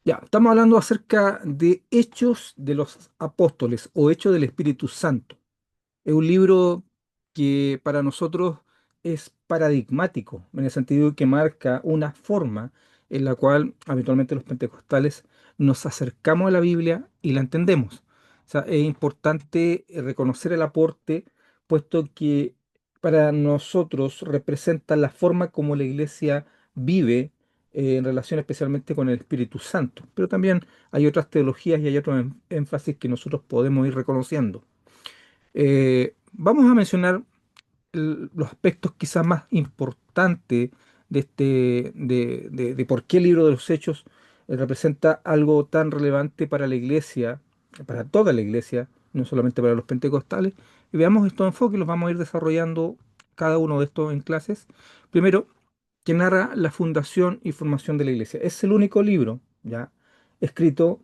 Ya, estamos hablando acerca de Hechos de los Apóstoles o Hechos del Espíritu Santo. Es un libro que para nosotros es paradigmático, en el sentido que marca una forma en la cual habitualmente los pentecostales nos acercamos a la Biblia y la entendemos. O sea, es importante reconocer el aporte, puesto que para nosotros representa la forma como la iglesia vive en relación especialmente con el Espíritu Santo. Pero también hay otras teologías y hay otros énfasis que nosotros podemos ir reconociendo. Vamos a mencionar los aspectos quizás más importantes de por qué el libro de los Hechos representa algo tan relevante para la iglesia, para toda la iglesia, no solamente para los pentecostales. Y veamos estos enfoques, los vamos a ir desarrollando cada uno de estos en clases. Primero, que narra la fundación y formación de la iglesia. Es el único libro, ya, escrito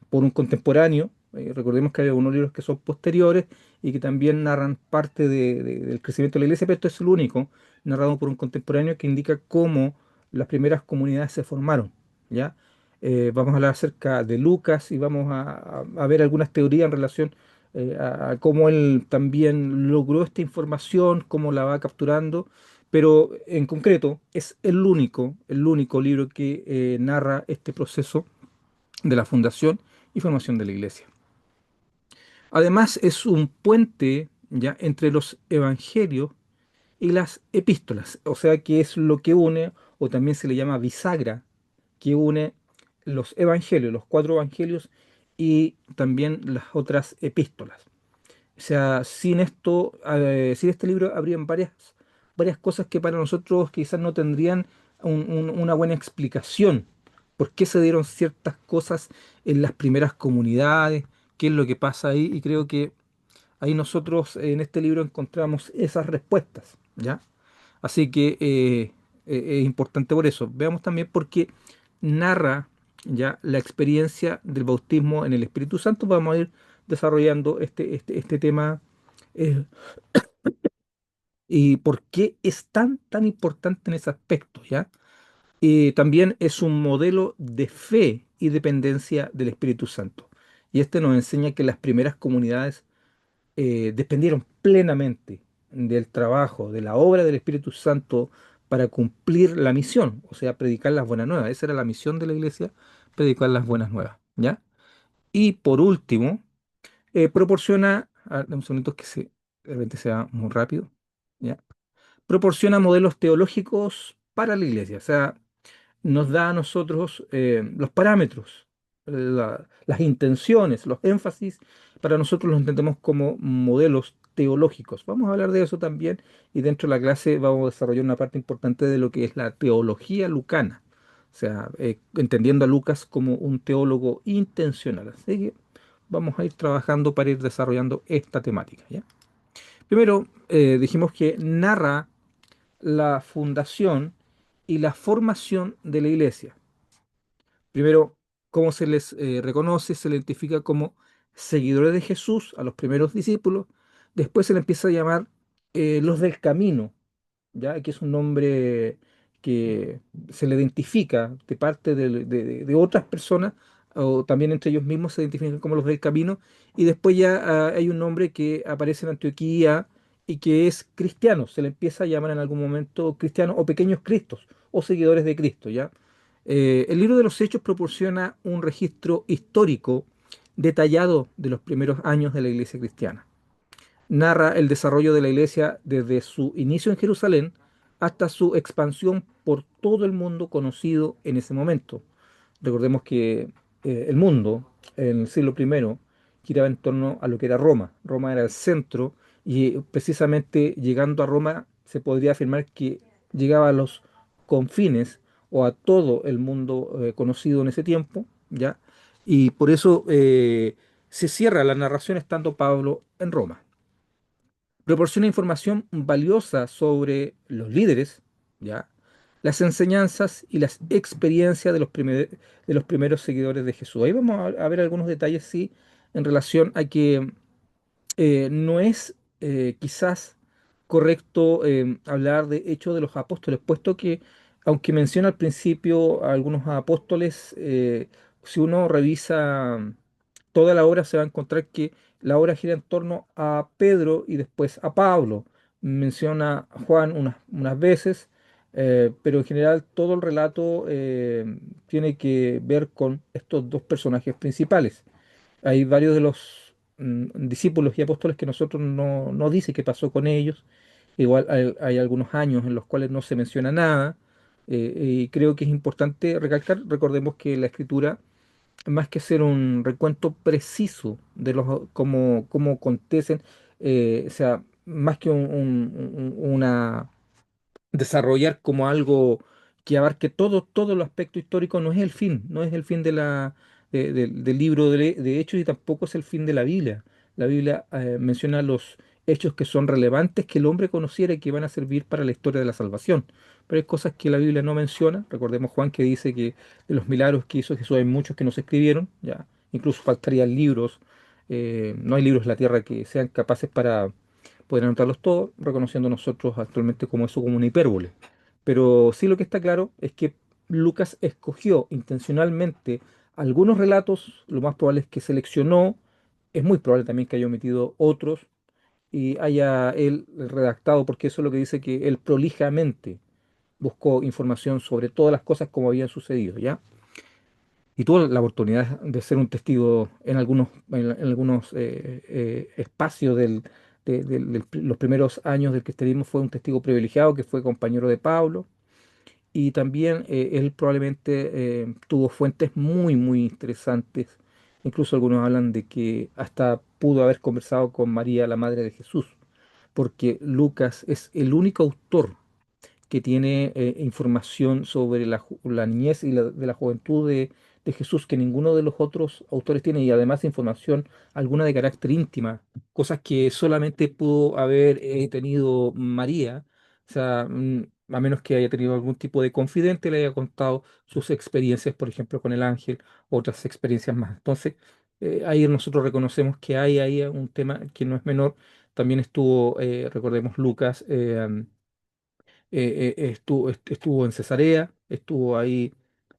por un contemporáneo. Recordemos que hay algunos libros que son posteriores y que también narran parte del crecimiento de la iglesia, pero esto es el único narrado por un contemporáneo que indica cómo las primeras comunidades se formaron, ¿ya? Vamos a hablar acerca de Lucas y vamos a ver algunas teorías en relación a cómo él también logró esta información, cómo la va capturando, pero en concreto es el único libro que narra este proceso de la fundación y formación de la iglesia. Además, es un puente ya entre los evangelios y las epístolas, o sea que es lo que une, o también se le llama bisagra, que une los evangelios, los cuatro evangelios y también las otras epístolas. O sea, sin esto, sin este libro habrían varias cosas que para nosotros quizás no tendrían una buena explicación. ¿Por qué se dieron ciertas cosas en las primeras comunidades? ¿Qué es lo que pasa ahí? Y creo que ahí nosotros en este libro encontramos esas respuestas, ¿ya? Así que es importante por eso. Veamos también por qué narra ya la experiencia del bautismo en el Espíritu Santo. Vamos a ir desarrollando este tema eh, y por qué es tan importante en ese aspecto, ¿ya? Y también es un modelo de fe y dependencia del Espíritu Santo. Y este nos enseña que las primeras comunidades dependieron plenamente del trabajo, de la obra del Espíritu Santo para cumplir la misión, o sea, predicar las buenas nuevas. Esa era la misión de la iglesia, predicar las buenas nuevas, ¿ya? Y por último, proporciona, dame un segundito que de repente sea muy rápido, ¿ya? Proporciona modelos teológicos para la iglesia, o sea, nos da a nosotros los parámetros, las intenciones, los énfasis, para nosotros los entendemos como modelos teológicos. Vamos a hablar de eso también y dentro de la clase vamos a desarrollar una parte importante de lo que es la teología lucana, o sea, entendiendo a Lucas como un teólogo intencional. Así que vamos a ir trabajando para ir desarrollando esta temática, ¿ya? Primero, dijimos que narra la fundación y la formación de la iglesia. Primero, ¿cómo se les reconoce? Se les identifica como seguidores de Jesús a los primeros discípulos. Después se les empieza a llamar los del camino, ¿ya? Que es un nombre que se le identifica de parte de otras personas, o también entre ellos mismos se identifican como los del camino. Y después ya hay un nombre que aparece en Antioquía y que es cristiano. Se le empieza a llamar en algún momento cristianos o pequeños cristos o seguidores de Cristo, ¿ya? El libro de los Hechos proporciona un registro histórico detallado de los primeros años de la iglesia cristiana. Narra el desarrollo de la iglesia desde su inicio en Jerusalén hasta su expansión por todo el mundo conocido en ese momento. Recordemos que el mundo en el siglo primero giraba en torno a lo que era Roma. Roma era el centro y precisamente llegando a Roma se podría afirmar que llegaba a los confines o a todo el mundo conocido en ese tiempo, ¿ya? Y por eso se cierra la narración estando Pablo en Roma. Proporciona información valiosa sobre los líderes, ¿ya? Las enseñanzas y las experiencias de los primeros seguidores de Jesús. Ahí vamos a ver algunos detalles, sí, en relación a que no es quizás correcto hablar de hechos de los apóstoles, puesto que aunque menciona al principio a algunos apóstoles, si uno revisa toda la obra se va a encontrar que la obra gira en torno a Pedro y después a Pablo. Menciona a Juan unas veces, pero en general todo el relato tiene que ver con estos dos personajes principales. Hay varios de los discípulos y apóstoles que nosotros no dice qué pasó con ellos. Igual hay algunos años en los cuales no se menciona nada. Y creo que es importante recalcar, recordemos que la escritura, más que ser un recuento preciso de los cómo acontecen, o sea, más que una desarrollar como algo que abarque todo el aspecto histórico no es el fin, no es el fin del libro de Hechos y tampoco es el fin de la Biblia. La Biblia menciona los hechos que son relevantes, que el hombre conociera y que van a servir para la historia de la salvación. Pero hay cosas que la Biblia no menciona. Recordemos Juan que dice que de los milagros que hizo Jesús hay muchos que no se escribieron, ya incluso faltarían libros. No hay libros en la tierra que sean capaces para poder anotarlos todos, reconociendo nosotros actualmente como eso como una hipérbole. Pero sí lo que está claro es que Lucas escogió intencionalmente algunos relatos, lo más probable es que seleccionó, es muy probable también que haya omitido otros y haya él redactado, porque eso es lo que dice que él prolijamente buscó información sobre todas las cosas como habían sucedido, ¿ya? Y tuvo la oportunidad de ser un testigo en algunos espacios los primeros años del cristianismo, fue un testigo privilegiado que fue compañero de Pablo. Y también él probablemente tuvo fuentes muy interesantes. Incluso algunos hablan de que hasta pudo haber conversado con María, la madre de Jesús, porque Lucas es el único autor que tiene información sobre la niñez y de la juventud de Jesús que ninguno de los otros autores tiene, y además información alguna de carácter íntima, cosas que solamente pudo haber tenido María, o sea, a menos que haya tenido algún tipo de confidente, le haya contado sus experiencias, por ejemplo, con el ángel, otras experiencias más. Entonces, ahí nosotros reconocemos que hay ahí un tema que no es menor. También estuvo, recordemos, Lucas. Estuvo en Cesarea, estuvo ahí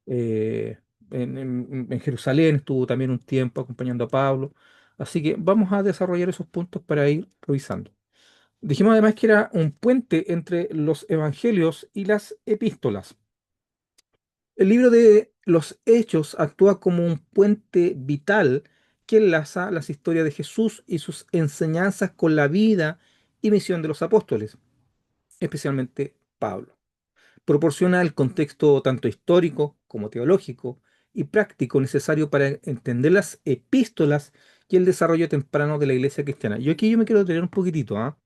en Jerusalén, estuvo también un tiempo acompañando a Pablo. Así que vamos a desarrollar esos puntos para ir revisando. Dijimos además que era un puente entre los evangelios y las epístolas. El libro de los Hechos actúa como un puente vital que enlaza las historias de Jesús y sus enseñanzas con la vida y misión de los apóstoles, especialmente Pablo. Proporciona el contexto tanto histórico como teológico y práctico necesario para entender las epístolas y el desarrollo temprano de la iglesia cristiana. Yo aquí yo me quiero detener un poquitito, ¿ah?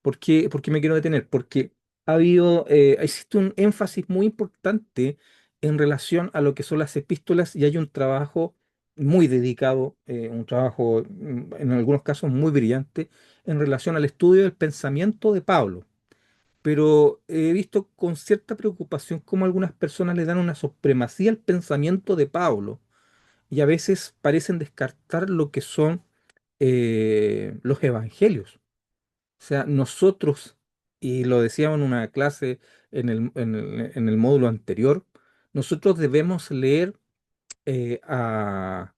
¿Por qué me quiero detener? Porque existe un énfasis muy importante en relación a lo que son las epístolas y hay un trabajo muy dedicado, un trabajo en algunos casos muy brillante en relación al estudio del pensamiento de Pablo, pero he visto con cierta preocupación cómo algunas personas le dan una supremacía al pensamiento de Pablo y a veces parecen descartar lo que son los evangelios. O sea, nosotros, y lo decíamos en una clase en el módulo anterior, nosotros debemos leer a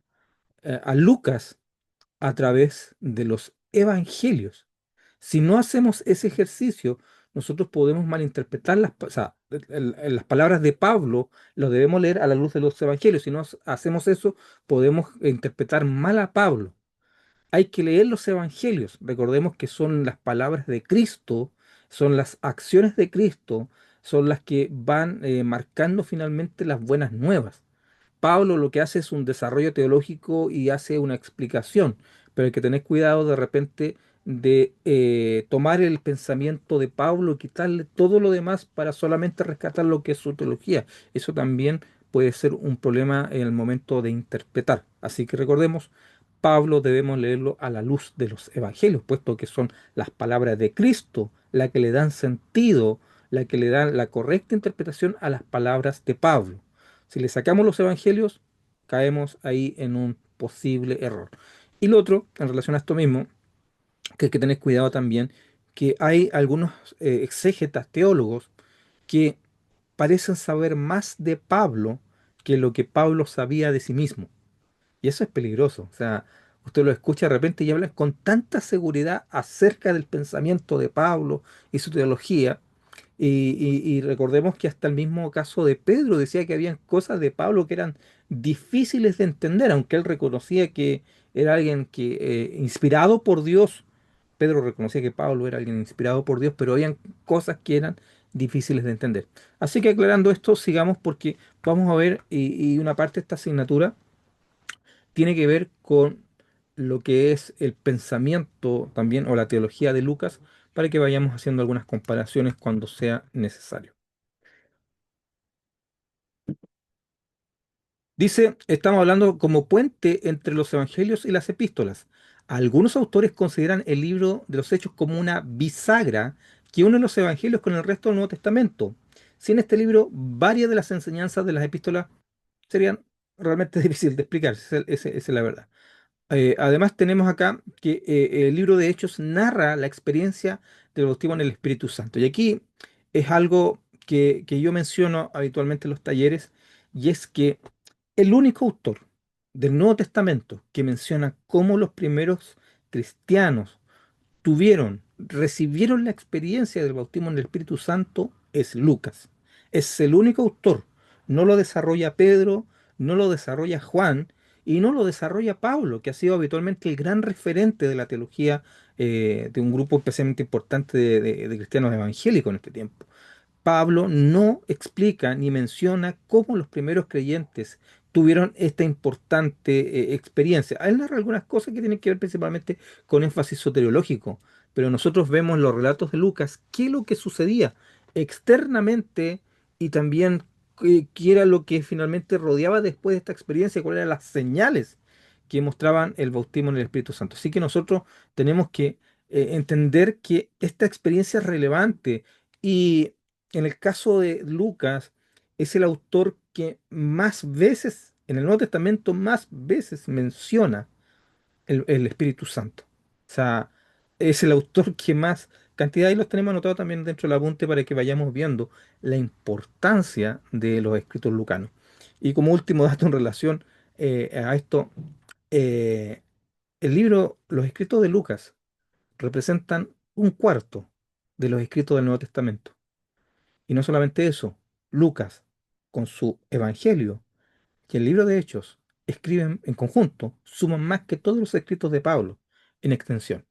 Lucas a través de los evangelios. Si no hacemos ese ejercicio, nosotros podemos malinterpretar o sea, las palabras de Pablo, lo debemos leer a la luz de los evangelios. Si no hacemos eso, podemos interpretar mal a Pablo. Hay que leer los evangelios. Recordemos que son las palabras de Cristo, son las acciones de Cristo, son las que van marcando finalmente las buenas nuevas. Pablo lo que hace es un desarrollo teológico y hace una explicación, pero hay que tener cuidado de repente de tomar el pensamiento de Pablo y quitarle todo lo demás para solamente rescatar lo que es su teología. Eso también puede ser un problema en el momento de interpretar. Así que recordemos, Pablo debemos leerlo a la luz de los evangelios, puesto que son las palabras de Cristo las que le dan sentido, las que le dan la correcta interpretación a las palabras de Pablo. Si le sacamos los evangelios, caemos ahí en un posible error. Y lo otro, en relación a esto mismo, que hay que tener cuidado también, que hay algunos exégetas, teólogos, que parecen saber más de Pablo que lo que Pablo sabía de sí mismo. Y eso es peligroso. O sea, usted lo escucha de repente y habla con tanta seguridad acerca del pensamiento de Pablo y su teología. Y recordemos que hasta el mismo caso de Pedro decía que había cosas de Pablo que eran difíciles de entender, aunque él reconocía que era alguien que, inspirado por Dios. Pedro reconocía que Pablo era alguien inspirado por Dios, pero habían cosas que eran difíciles de entender. Así que aclarando esto, sigamos porque vamos a ver, y una parte de esta asignatura tiene que ver con lo que es el pensamiento también o la teología de Lucas, para que vayamos haciendo algunas comparaciones cuando sea necesario. Dice, estamos hablando como puente entre los evangelios y las epístolas. Algunos autores consideran el libro de los Hechos como una bisagra que une los evangelios con el resto del Nuevo Testamento. Sin este libro, varias de las enseñanzas de las epístolas serían realmente difíciles de explicar, esa es la verdad. Además, tenemos acá que el libro de Hechos narra la experiencia del bautismo en el Espíritu Santo. Y aquí es algo que yo menciono habitualmente en los talleres, y es que el único autor del Nuevo Testamento que menciona cómo los primeros cristianos recibieron la experiencia del bautismo en el Espíritu Santo es Lucas. Es el único autor. No lo desarrolla Pedro, no lo desarrolla Juan y no lo desarrolla Pablo, que ha sido habitualmente el gran referente de la teología de un grupo especialmente importante de cristianos evangélicos en este tiempo. Pablo no explica ni menciona cómo los primeros creyentes tuvieron esta importante experiencia. Él narra algunas cosas que tienen que ver principalmente con énfasis soteriológico, pero nosotros vemos en los relatos de Lucas qué es lo que sucedía externamente y también qué era lo que finalmente rodeaba después de esta experiencia, cuáles eran las señales que mostraban el bautismo en el Espíritu Santo. Así que nosotros tenemos que entender que esta experiencia es relevante y en el caso de Lucas, es el autor que más veces, en el Nuevo Testamento, más veces menciona el Espíritu Santo. O sea, es el autor que más cantidad, y los tenemos anotados también dentro del apunte para que vayamos viendo la importancia de los escritos lucanos. Y como último dato en relación a esto, eh, los escritos de Lucas representan un cuarto de los escritos del Nuevo Testamento. Y no solamente eso, Lucas, con su Evangelio y el libro de Hechos, escriben en conjunto, suman más que todos los escritos de Pablo en extensión.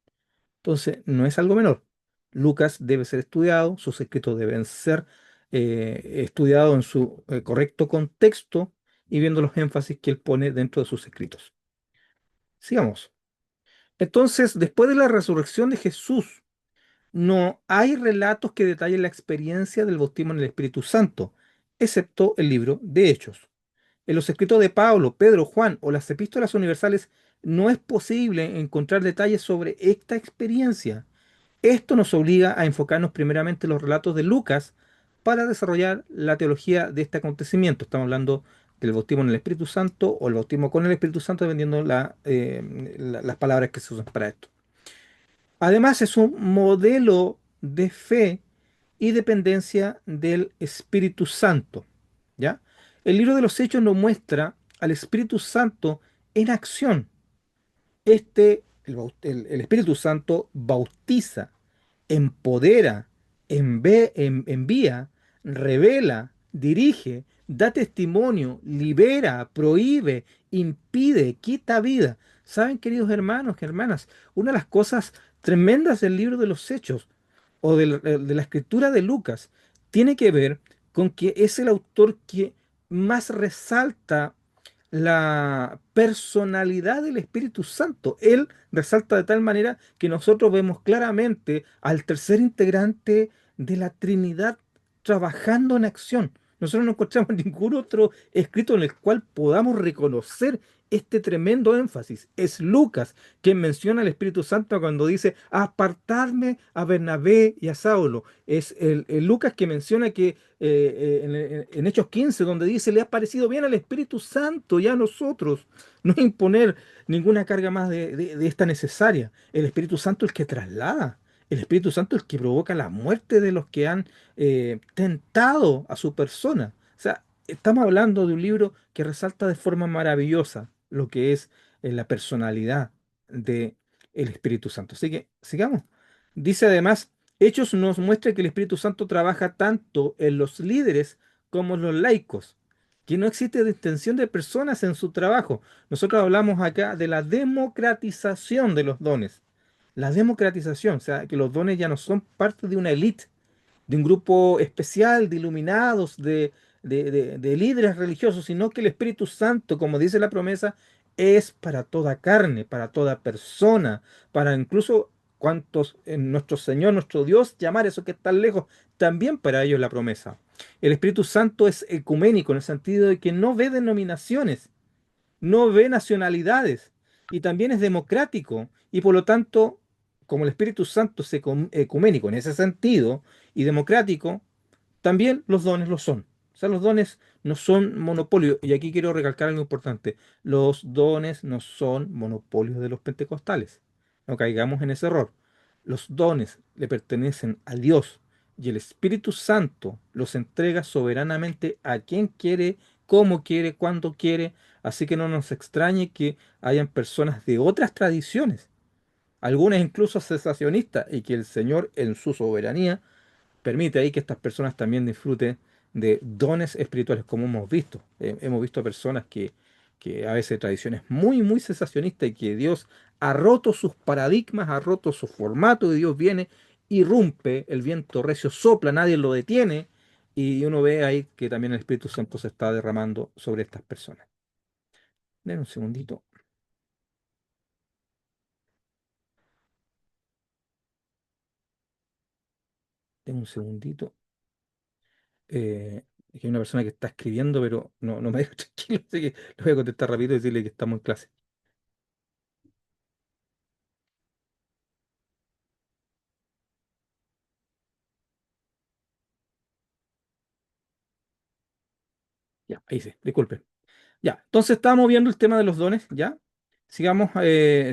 Entonces, no es algo menor. Lucas debe ser estudiado, sus escritos deben ser estudiados en su correcto contexto y viendo los énfasis que él pone dentro de sus escritos. Sigamos. Entonces, después de la resurrección de Jesús, no hay relatos que detallen la experiencia del bautismo en el Espíritu Santo, excepto el libro de Hechos. En los escritos de Pablo, Pedro, Juan o las epístolas universales no es posible encontrar detalles sobre esta experiencia. Esto nos obliga a enfocarnos primeramente en los relatos de Lucas para desarrollar la teología de este acontecimiento. Estamos hablando del bautismo en el Espíritu Santo o el bautismo con el Espíritu Santo, dependiendo las palabras que se usan para esto. Además, es un modelo de fe y dependencia del Espíritu Santo, ¿ya? El libro de los Hechos nos muestra al Espíritu Santo en acción. El Espíritu Santo bautiza, empodera, envía, revela, dirige, da testimonio, libera, prohíbe, impide, quita vida. ¿Saben, queridos hermanos y hermanas? Una de las cosas tremendas del libro de los Hechos o de la escritura de Lucas tiene que ver con que es el autor que más resalta la personalidad del Espíritu Santo. Él resalta de tal manera que nosotros vemos claramente al tercer integrante de la Trinidad trabajando en acción. Nosotros no encontramos ningún otro escrito en el cual podamos reconocer este tremendo énfasis. Es Lucas quien menciona al Espíritu Santo cuando dice apartadme a Bernabé y a Saulo. Es el Lucas que menciona que en Hechos 15, donde dice, le ha parecido bien al Espíritu Santo y a nosotros no imponer ninguna carga más de esta necesaria. El Espíritu Santo es el que traslada. El Espíritu Santo es el que provoca la muerte de los que han tentado a su persona. O sea, estamos hablando de un libro que resalta de forma maravillosa lo que es la personalidad del Espíritu Santo. Así que sigamos. Dice además, Hechos nos muestra que el Espíritu Santo trabaja tanto en los líderes como en los laicos, que no existe distinción de personas en su trabajo. Nosotros hablamos acá de la democratización de los dones. La democratización, o sea, que los dones ya no son parte de una élite, de un grupo especial de iluminados, de líderes religiosos, sino que el Espíritu Santo, como dice la promesa, es para toda carne, para toda persona, para incluso cuantos en nuestro Señor, nuestro Dios, llamar eso que está lejos, también para ellos la promesa. El Espíritu Santo es ecuménico en el sentido de que no ve denominaciones, no ve nacionalidades y también es democrático y por lo tanto, como el Espíritu Santo es ecuménico en ese sentido y democrático, también los dones lo son. O sea, los dones no son monopolio. Y aquí quiero recalcar algo importante. Los dones no son monopolios de los pentecostales. No caigamos en ese error. Los dones le pertenecen a Dios y el Espíritu Santo los entrega soberanamente a quien quiere, cómo quiere, cuando quiere. Así que no nos extrañe que hayan personas de otras tradiciones, algunas incluso cesacionistas, y que el Señor en su soberanía permite ahí que estas personas también disfruten de dones espirituales, como hemos visto. Hemos visto personas que a veces tradiciones muy, muy cesacionistas y que Dios ha roto sus paradigmas, ha roto su formato y Dios viene, irrumpe, el viento recio sopla, nadie lo detiene y uno ve ahí que también el Espíritu Santo se está derramando sobre estas personas. Den un segundito, den un segundito. Que hay una persona que está escribiendo, pero no me deja tranquilo, así que le voy a contestar rápido y decirle que estamos en clase. Ya, ahí sí, disculpe. Ya, entonces estábamos viendo el tema de los dones, ¿ya? Sigamos, o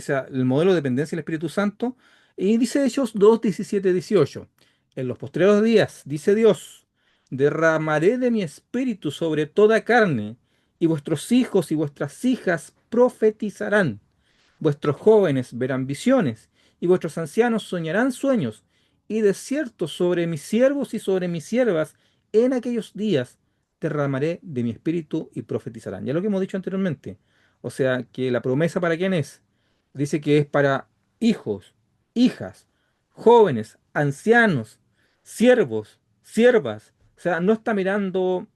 sea, el modelo de dependencia del Espíritu Santo. Y dice Hechos 2, 17, 18. En los postreros días, dice Dios, derramaré de mi espíritu sobre toda carne, y vuestros hijos y vuestras hijas profetizarán. Vuestros jóvenes verán visiones, y vuestros ancianos soñarán sueños, y de cierto sobre mis siervos y sobre mis siervas en aquellos días derramaré de mi espíritu y profetizarán. Ya lo que hemos dicho anteriormente. O sea, que la promesa para quién es. Dice que es para hijos, hijas, jóvenes, ancianos, siervos, siervas. O sea, no está mirando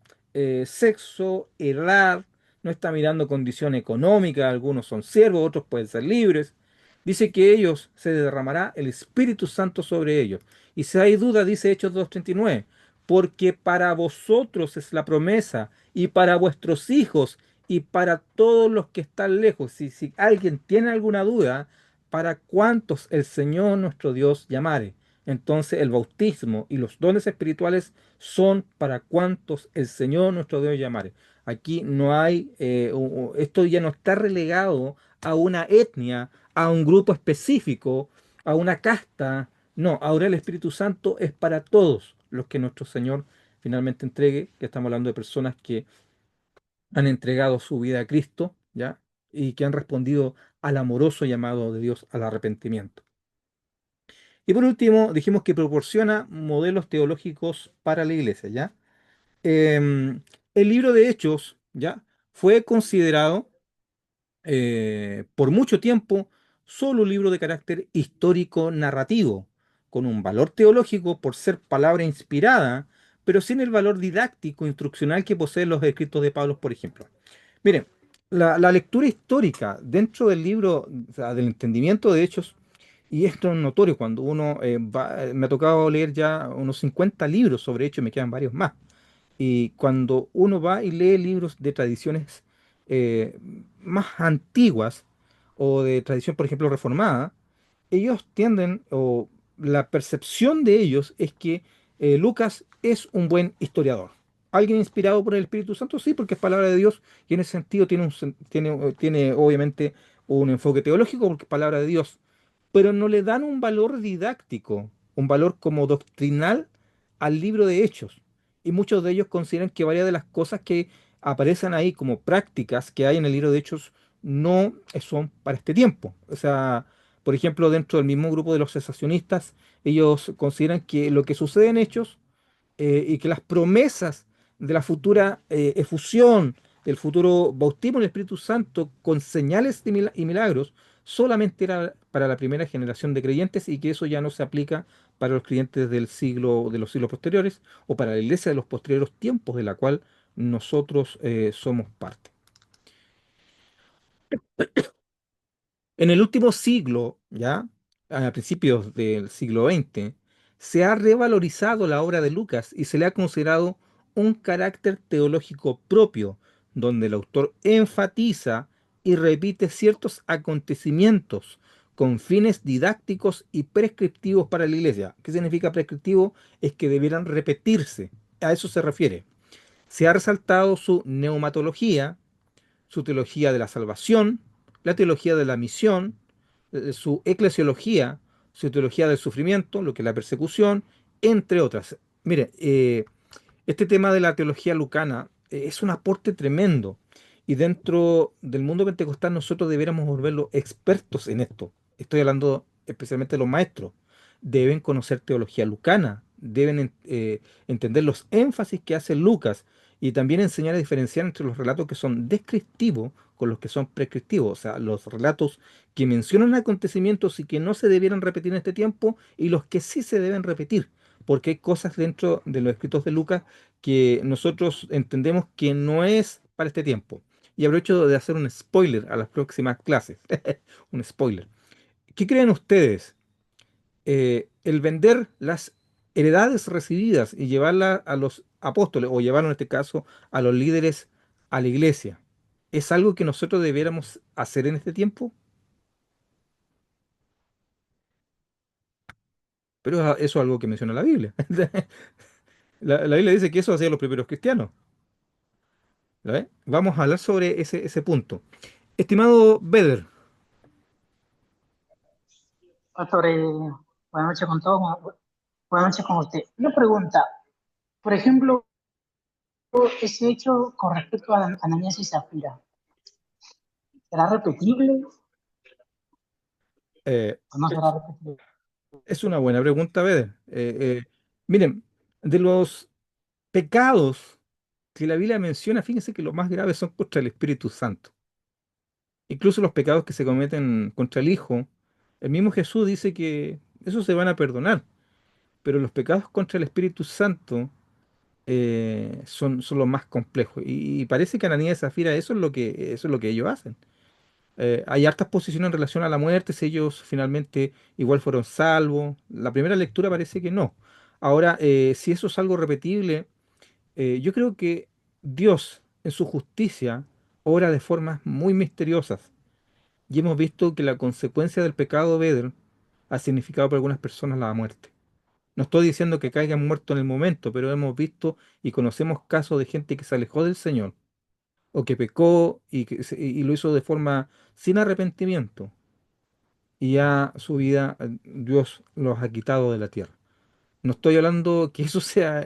sexo, edad, no está mirando condición económica, algunos son siervos, otros pueden ser libres. Dice que ellos se derramará el Espíritu Santo sobre ellos. Y si hay duda, dice Hechos 2:39, porque para vosotros es la promesa, y para vuestros hijos, y para todos los que están lejos. Si alguien tiene alguna duda, para cuantos el Señor nuestro Dios llamare. Entonces el bautismo y los dones espirituales son para cuantos el Señor nuestro Dios llamare. Aquí no hay, esto ya no está relegado a una etnia, a un grupo específico, a una casta. No, ahora el Espíritu Santo es para todos los que nuestro Señor finalmente entregue, que estamos hablando de personas que han entregado su vida a Cristo, ¿ya? Y que han respondido al amoroso llamado de Dios al arrepentimiento. Y por último, dijimos que proporciona modelos teológicos para la iglesia, ¿ya? El libro de Hechos, ¿ya? Fue considerado por mucho tiempo solo un libro de carácter histórico narrativo, con un valor teológico por ser palabra inspirada, pero sin el valor didáctico instruccional que poseen los escritos de Pablo, por ejemplo. Miren, la lectura histórica dentro del libro, o sea, del entendimiento de hechos, y esto es notorio cuando uno me ha tocado leer ya unos 50 libros sobre hechos, me quedan varios más. Y cuando uno va y lee libros de tradiciones eh, más antiguas o de tradición, por ejemplo, reformada, ellos tienden, o la percepción de ellos es que Lucas es un buen historiador. ¿Alguien inspirado por el Espíritu Santo? Sí, porque es palabra de Dios y en ese sentido tiene, tiene obviamente un enfoque teológico porque es palabra de Dios, pero no le dan un valor didáctico un valor como doctrinal al libro de Hechos. Y muchos de ellos consideran que varias de las cosas que aparecen ahí como prácticas que hay en el libro de Hechos no son para este tiempo. O sea, por ejemplo, dentro del mismo grupo de los cesacionistas, ellos consideran que lo que sucede en Hechos y que las promesas de la futura efusión, del futuro bautismo en el Espíritu Santo con señales y milagros, solamente era para la primera generación de creyentes y que eso ya no se aplica para los creyentes del siglo, de los siglos posteriores o para la iglesia de los posteriores tiempos de la cual nosotros somos parte. En el último siglo, ya, a principios del siglo XX, se ha revalorizado la obra de Lucas y se le ha considerado un carácter teológico propio, donde el autor enfatiza y repite ciertos acontecimientos con fines didácticos y prescriptivos para la iglesia. ¿Qué significa prescriptivo? Es que debieran repetirse. A eso se refiere. Se ha resaltado su neumatología, su teología de la salvación, la teología de la misión, su eclesiología, su teología del sufrimiento, lo que es la persecución, entre otras. Mire, este tema de la teología lucana es un aporte tremendo y dentro del mundo pentecostal nosotros debiéramos volverlos expertos en esto. Estoy hablando especialmente de los maestros. Deben conocer teología lucana, deben entender los énfasis que hace Lucas y también enseñar a diferenciar entre los relatos que son descriptivos con los que son prescriptivos, o sea, los relatos que mencionan acontecimientos y que no se debieran repetir en este tiempo y los que sí se deben repetir, porque hay cosas dentro de los escritos de Lucas que nosotros entendemos que no es para este tiempo. Y aprovecho de hacer un spoiler a las próximas clases. Un spoiler. ¿Qué creen ustedes? El vender las heredades recibidas y llevarlas a los apóstoles, o llevarlo en este caso a los líderes a la iglesia, ¿es algo que nosotros debiéramos hacer en este tiempo? Pero eso es algo que menciona la Biblia. La Biblia dice que eso hacían los primeros cristianos. ¿La ve? Vamos a hablar sobre ese punto. Estimado Beder, Pastor, buenas noches con todos, buenas noches con usted. Una pregunta, por ejemplo, ese hecho con respecto a Ananías y Zafira, ¿será repetible eh, o no será repetible? es una buena pregunta, Beder. Miren, de los pecados que la Biblia menciona, fíjense que los más graves son contra el Espíritu Santo. Incluso los pecados que se cometen contra el Hijo, el mismo Jesús dice que esos se van a perdonar, pero los pecados contra el Espíritu Santo son los más complejos. Y parece que Ananías y Zafira eso es lo que ellos hacen. Hay hartas posiciones en relación a la muerte, si ellos finalmente igual fueron salvos. La primera lectura parece que no. Ahora, si eso es algo repetible, yo creo que Dios, en su justicia, obra de formas muy misteriosas. Y hemos visto que la consecuencia del pecado de Bedr ha significado para algunas personas la muerte. No estoy diciendo que caigan muertos en el momento, pero hemos visto y conocemos casos de gente que se alejó del Señor o que pecó y lo hizo de forma sin arrepentimiento y ya su vida Dios los ha quitado de la tierra. No estoy hablando que eso sea,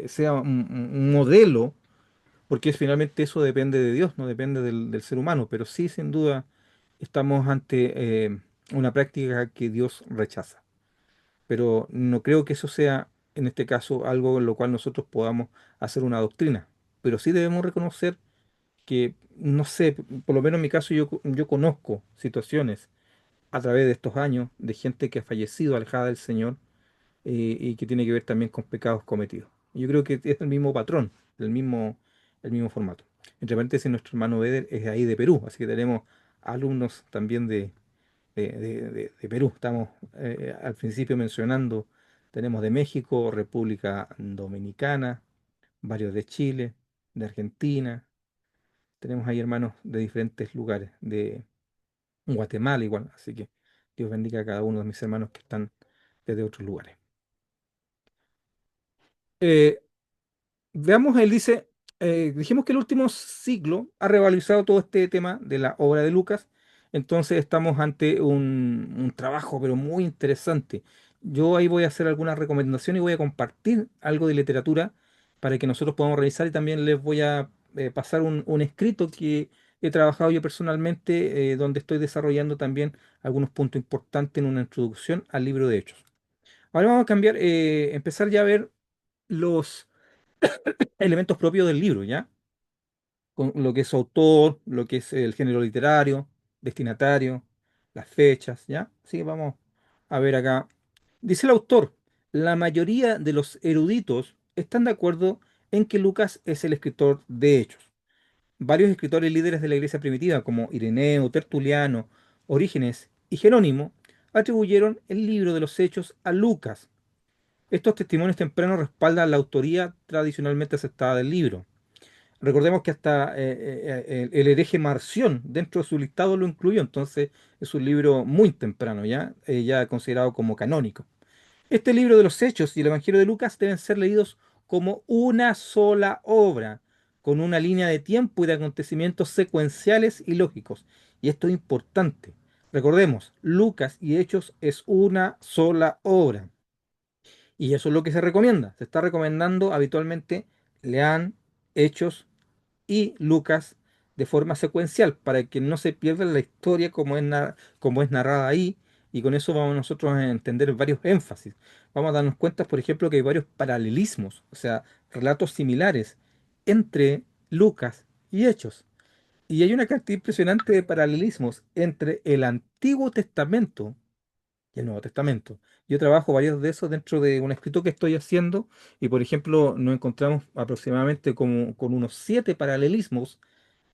sea un modelo, porque finalmente eso depende de Dios, no depende del ser humano, pero sí, sin duda, estamos ante una práctica que Dios rechaza. Pero no creo que eso sea, en este caso, algo en lo cual nosotros podamos hacer una doctrina. Pero sí debemos reconocer que, no sé, por lo menos en mi caso yo conozco situaciones a través de estos años de gente que ha fallecido alejada del Señor y que tiene que ver también con pecados cometidos. Yo creo que es el mismo patrón, el mismo formato. Entre paréntesis, nuestro hermano Beder es ahí de Perú, así que tenemos alumnos también de Perú. Estamos al principio mencionando, tenemos de México, República Dominicana, varios de Chile, de Argentina. Tenemos ahí hermanos de diferentes lugares, de Guatemala igual, así que Dios bendiga a cada uno de mis hermanos que están desde otros lugares. Eh, Veamos, él dice, dijimos que el último siglo ha revalorizado todo este tema de la obra de Lucas, entonces estamos ante un trabajo pero muy interesante. Yo ahí voy a hacer algunas recomendaciones y voy a compartir algo de literatura para que nosotros podamos revisar y también les voy a pasar un escrito que he trabajado yo personalmente, donde estoy desarrollando también algunos puntos importantes en una introducción al libro de Hechos. Ahora vamos a cambiar, empezar ya a ver los elementos propios del libro, ¿ya? Con lo que es autor, lo que es el género literario, destinatario, las fechas, ¿ya? Así que vamos a ver acá. Dice el autor, la mayoría de los eruditos están de acuerdo en que Lucas es el escritor de Hechos. Varios escritores líderes de la iglesia primitiva, como Ireneo, Tertuliano, Orígenes y Jerónimo, atribuyeron el libro de los Hechos a Lucas. Estos testimonios tempranos respaldan la autoría tradicionalmente aceptada del libro. Recordemos que hasta el hereje Marción dentro de su listado lo incluyó, entonces es un libro muy temprano, ya considerado como canónico. Este libro de los Hechos y el Evangelio de Lucas deben ser leídos como una sola obra, con una línea de tiempo y de acontecimientos secuenciales y lógicos. Y esto es importante. Recordemos, Lucas y Hechos es una sola obra. Y eso es lo que se recomienda. Se está recomendando habitualmente lean Hechos y Lucas de forma secuencial para que no se pierda la historia como es narrada ahí, y con eso vamos nosotros a entender varios énfasis. Vamos a darnos cuenta, por ejemplo, que hay varios paralelismos, o sea, relatos similares entre Lucas y Hechos. Y hay una cantidad impresionante de paralelismos entre el Antiguo Testamento y el Nuevo Testamento. Yo trabajo varios de esos dentro de un escrito que estoy haciendo y, por ejemplo, nos encontramos aproximadamente como, con unos 7 paralelismos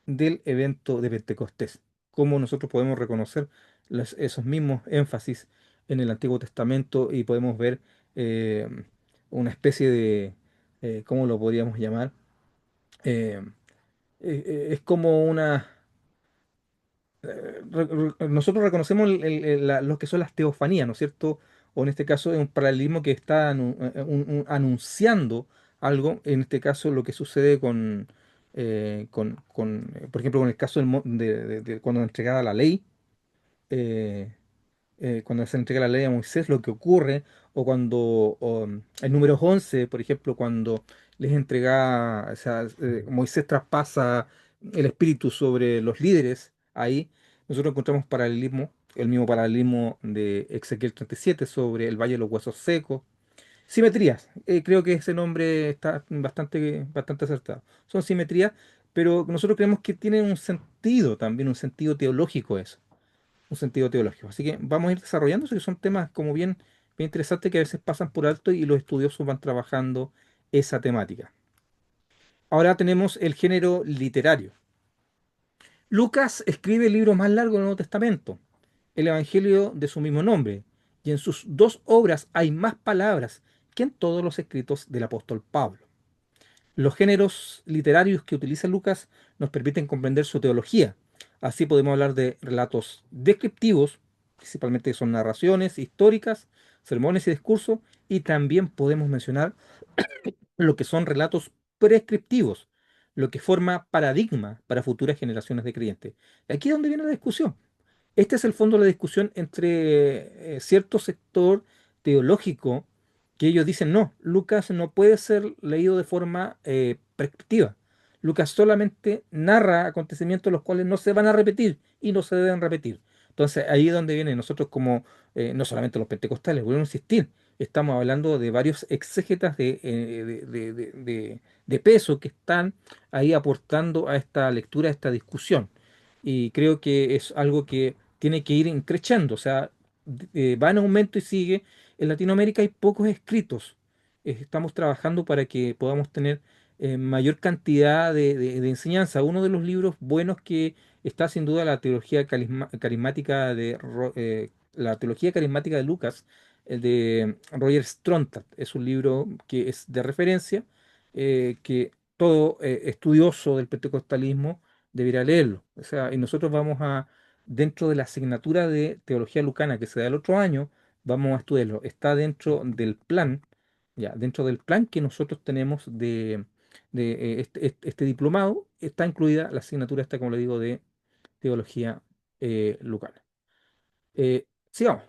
del evento de Pentecostés. Cómo nosotros podemos reconocer esos mismos énfasis en el Antiguo Testamento y podemos ver eh, una especie de, ¿cómo lo podríamos llamar? Eh, es como una nosotros reconocemos lo que son las teofanías, ¿no es cierto? O en este caso es un paralelismo que está anunciando algo, en este caso lo que sucede por ejemplo, con el caso de cuando entregada la ley, eh, cuando se entrega la ley a Moisés, lo que ocurre, o cuando el número 11 por ejemplo, cuando les entrega, o sea, Moisés traspasa el espíritu sobre los líderes, ahí nosotros encontramos paralelismo, el mismo paralelismo de Ezequiel 37 sobre el Valle de los Huesos Secos. Simetrías, creo que ese nombre está bastante acertado. Son simetrías, pero nosotros creemos que tienen un sentido también, un sentido teológico eso, un sentido teológico. Así que vamos a ir desarrollando, que son temas como bien interesantes que a veces pasan por alto y los estudiosos van trabajando esa temática. Ahora tenemos el género literario. Lucas escribe el libro más largo del Nuevo Testamento, el Evangelio de su mismo nombre, y en sus 2 obras hay más palabras que en todos los escritos del apóstol Pablo. Los géneros literarios que utiliza Lucas nos permiten comprender su teología. Así podemos hablar de relatos descriptivos, principalmente son narraciones históricas, sermones y discursos, y también podemos mencionar lo que son relatos prescriptivos, lo que forma paradigma para futuras generaciones de creyentes. Y aquí es donde viene la discusión. Este es el fondo de la discusión entre cierto sector teológico que ellos dicen, no, Lucas no puede ser leído de forma prescriptiva. Lucas solamente narra acontecimientos los cuales no se van a repetir y no se deben repetir. Entonces ahí es donde viene nosotros como, no solamente los pentecostales, vuelvo a insistir, estamos hablando de varios exégetas de peso que están ahí aportando a esta lectura, a esta discusión. Y creo que es algo que tiene que ir creciendo, o sea, va en aumento y sigue. En Latinoamérica hay pocos escritos. Estamos trabajando para que podamos tener mayor cantidad de enseñanza. Uno de los libros buenos que está sin duda la teología carismática la teología carismática de Lucas, el de Roger Strontat. Es un libro que es de referencia, que todo estudioso del pentecostalismo debería leerlo. O sea, y nosotros dentro de la asignatura de teología lucana que se da el otro año, vamos a estudiarlo. Está dentro del plan, ya, dentro del plan que nosotros tenemos de este diplomado, está incluida la asignatura esta, como le digo, de teología lucana. Sigamos.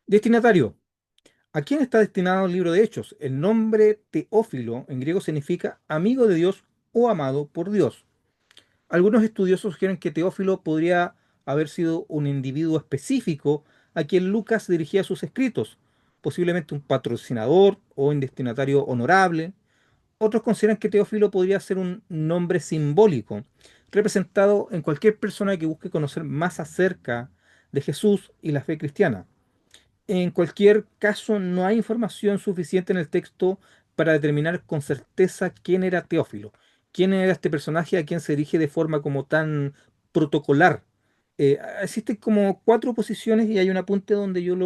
Destinatario. ¿A quién está destinado el libro de Hechos? El nombre Teófilo en griego significa amigo de Dios o amado por Dios. Algunos estudiosos sugieren que Teófilo podría haber sido un individuo específico a quien Lucas dirigía sus escritos, posiblemente un patrocinador o un destinatario honorable. Otros consideran que Teófilo podría ser un nombre simbólico, representado en cualquier persona que busque conocer más acerca de Jesús y la fe cristiana. En cualquier caso, no hay información suficiente en el texto para determinar con certeza quién era Teófilo, quién era este personaje a quien se dirige de forma como tan protocolar. Existen como cuatro posiciones y hay un apunte donde yo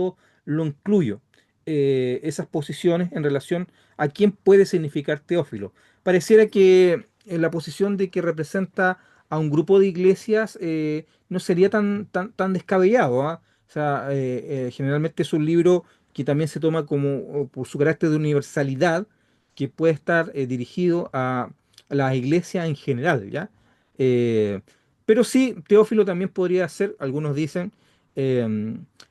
lo incluyo. Esas posiciones en relación a quién puede significar Teófilo. Pareciera que en la posición de que representa a un grupo de iglesias no sería tan descabellado, ¿ah? O sea, generalmente es un libro que también se toma como, por su carácter de universalidad, que puede estar dirigido a las iglesias en general, ¿ya? Eh, pero sí, Teófilo también podría ser, algunos dicen, eh,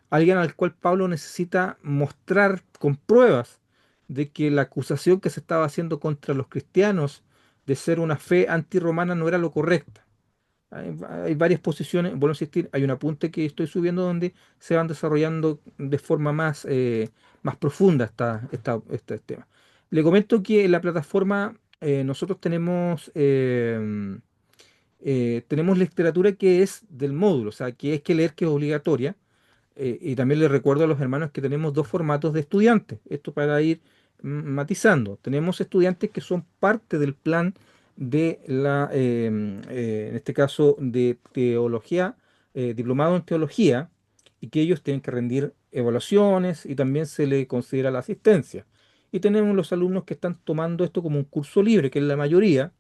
alguien al cual Pablo necesita mostrar con pruebas de que la acusación que se estaba haciendo contra los cristianos de ser una fe antirromana no era lo correcta. Hay varias posiciones, vuelvo a insistir, hay un apunte que estoy subiendo donde se van desarrollando de forma más profunda este tema. Le comento que en la plataforma nosotros tenemos literatura que es del módulo, o sea, que es que leer, que es obligatoria. Y también les recuerdo a los hermanos que tenemos dos formatos de estudiantes. Esto para ir matizando. Tenemos estudiantes que son parte del plan de en este caso, de teología, diplomado en teología, y que ellos tienen que rendir evaluaciones y también se le considera la asistencia. Y tenemos los alumnos que están tomando esto como un curso libre, que es la mayoría,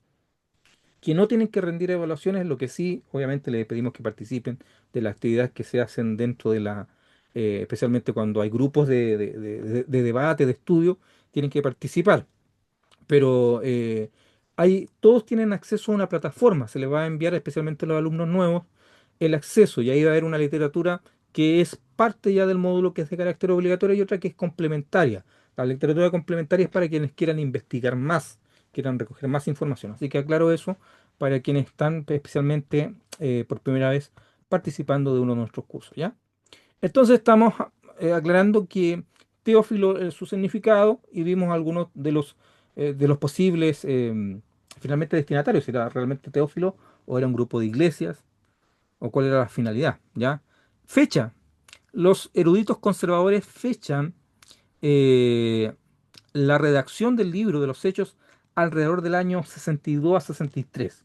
que no tienen que rendir evaluaciones, lo que sí, obviamente, les pedimos que participen de las actividades que se hacen dentro especialmente cuando hay grupos de debate, de estudio, tienen que participar. Pero todos tienen acceso a una plataforma, se les va a enviar especialmente a los alumnos nuevos el acceso y ahí va a haber una literatura que es parte ya del módulo que es de carácter obligatorio y otra que es complementaria. La literatura complementaria es para quienes quieran investigar más, quieran recoger más información. Así que aclaro eso para quienes están especialmente por primera vez participando de uno de nuestros cursos, ¿ya? Entonces estamos aclarando que Teófilo es su significado y vimos algunos de los posibles finalmente destinatarios, si era realmente Teófilo o era un grupo de iglesias o cuál era la finalidad, ¿ya? Fecha. Los eruditos conservadores fechan eh, la redacción del libro de los Hechos alrededor del año 62 a 63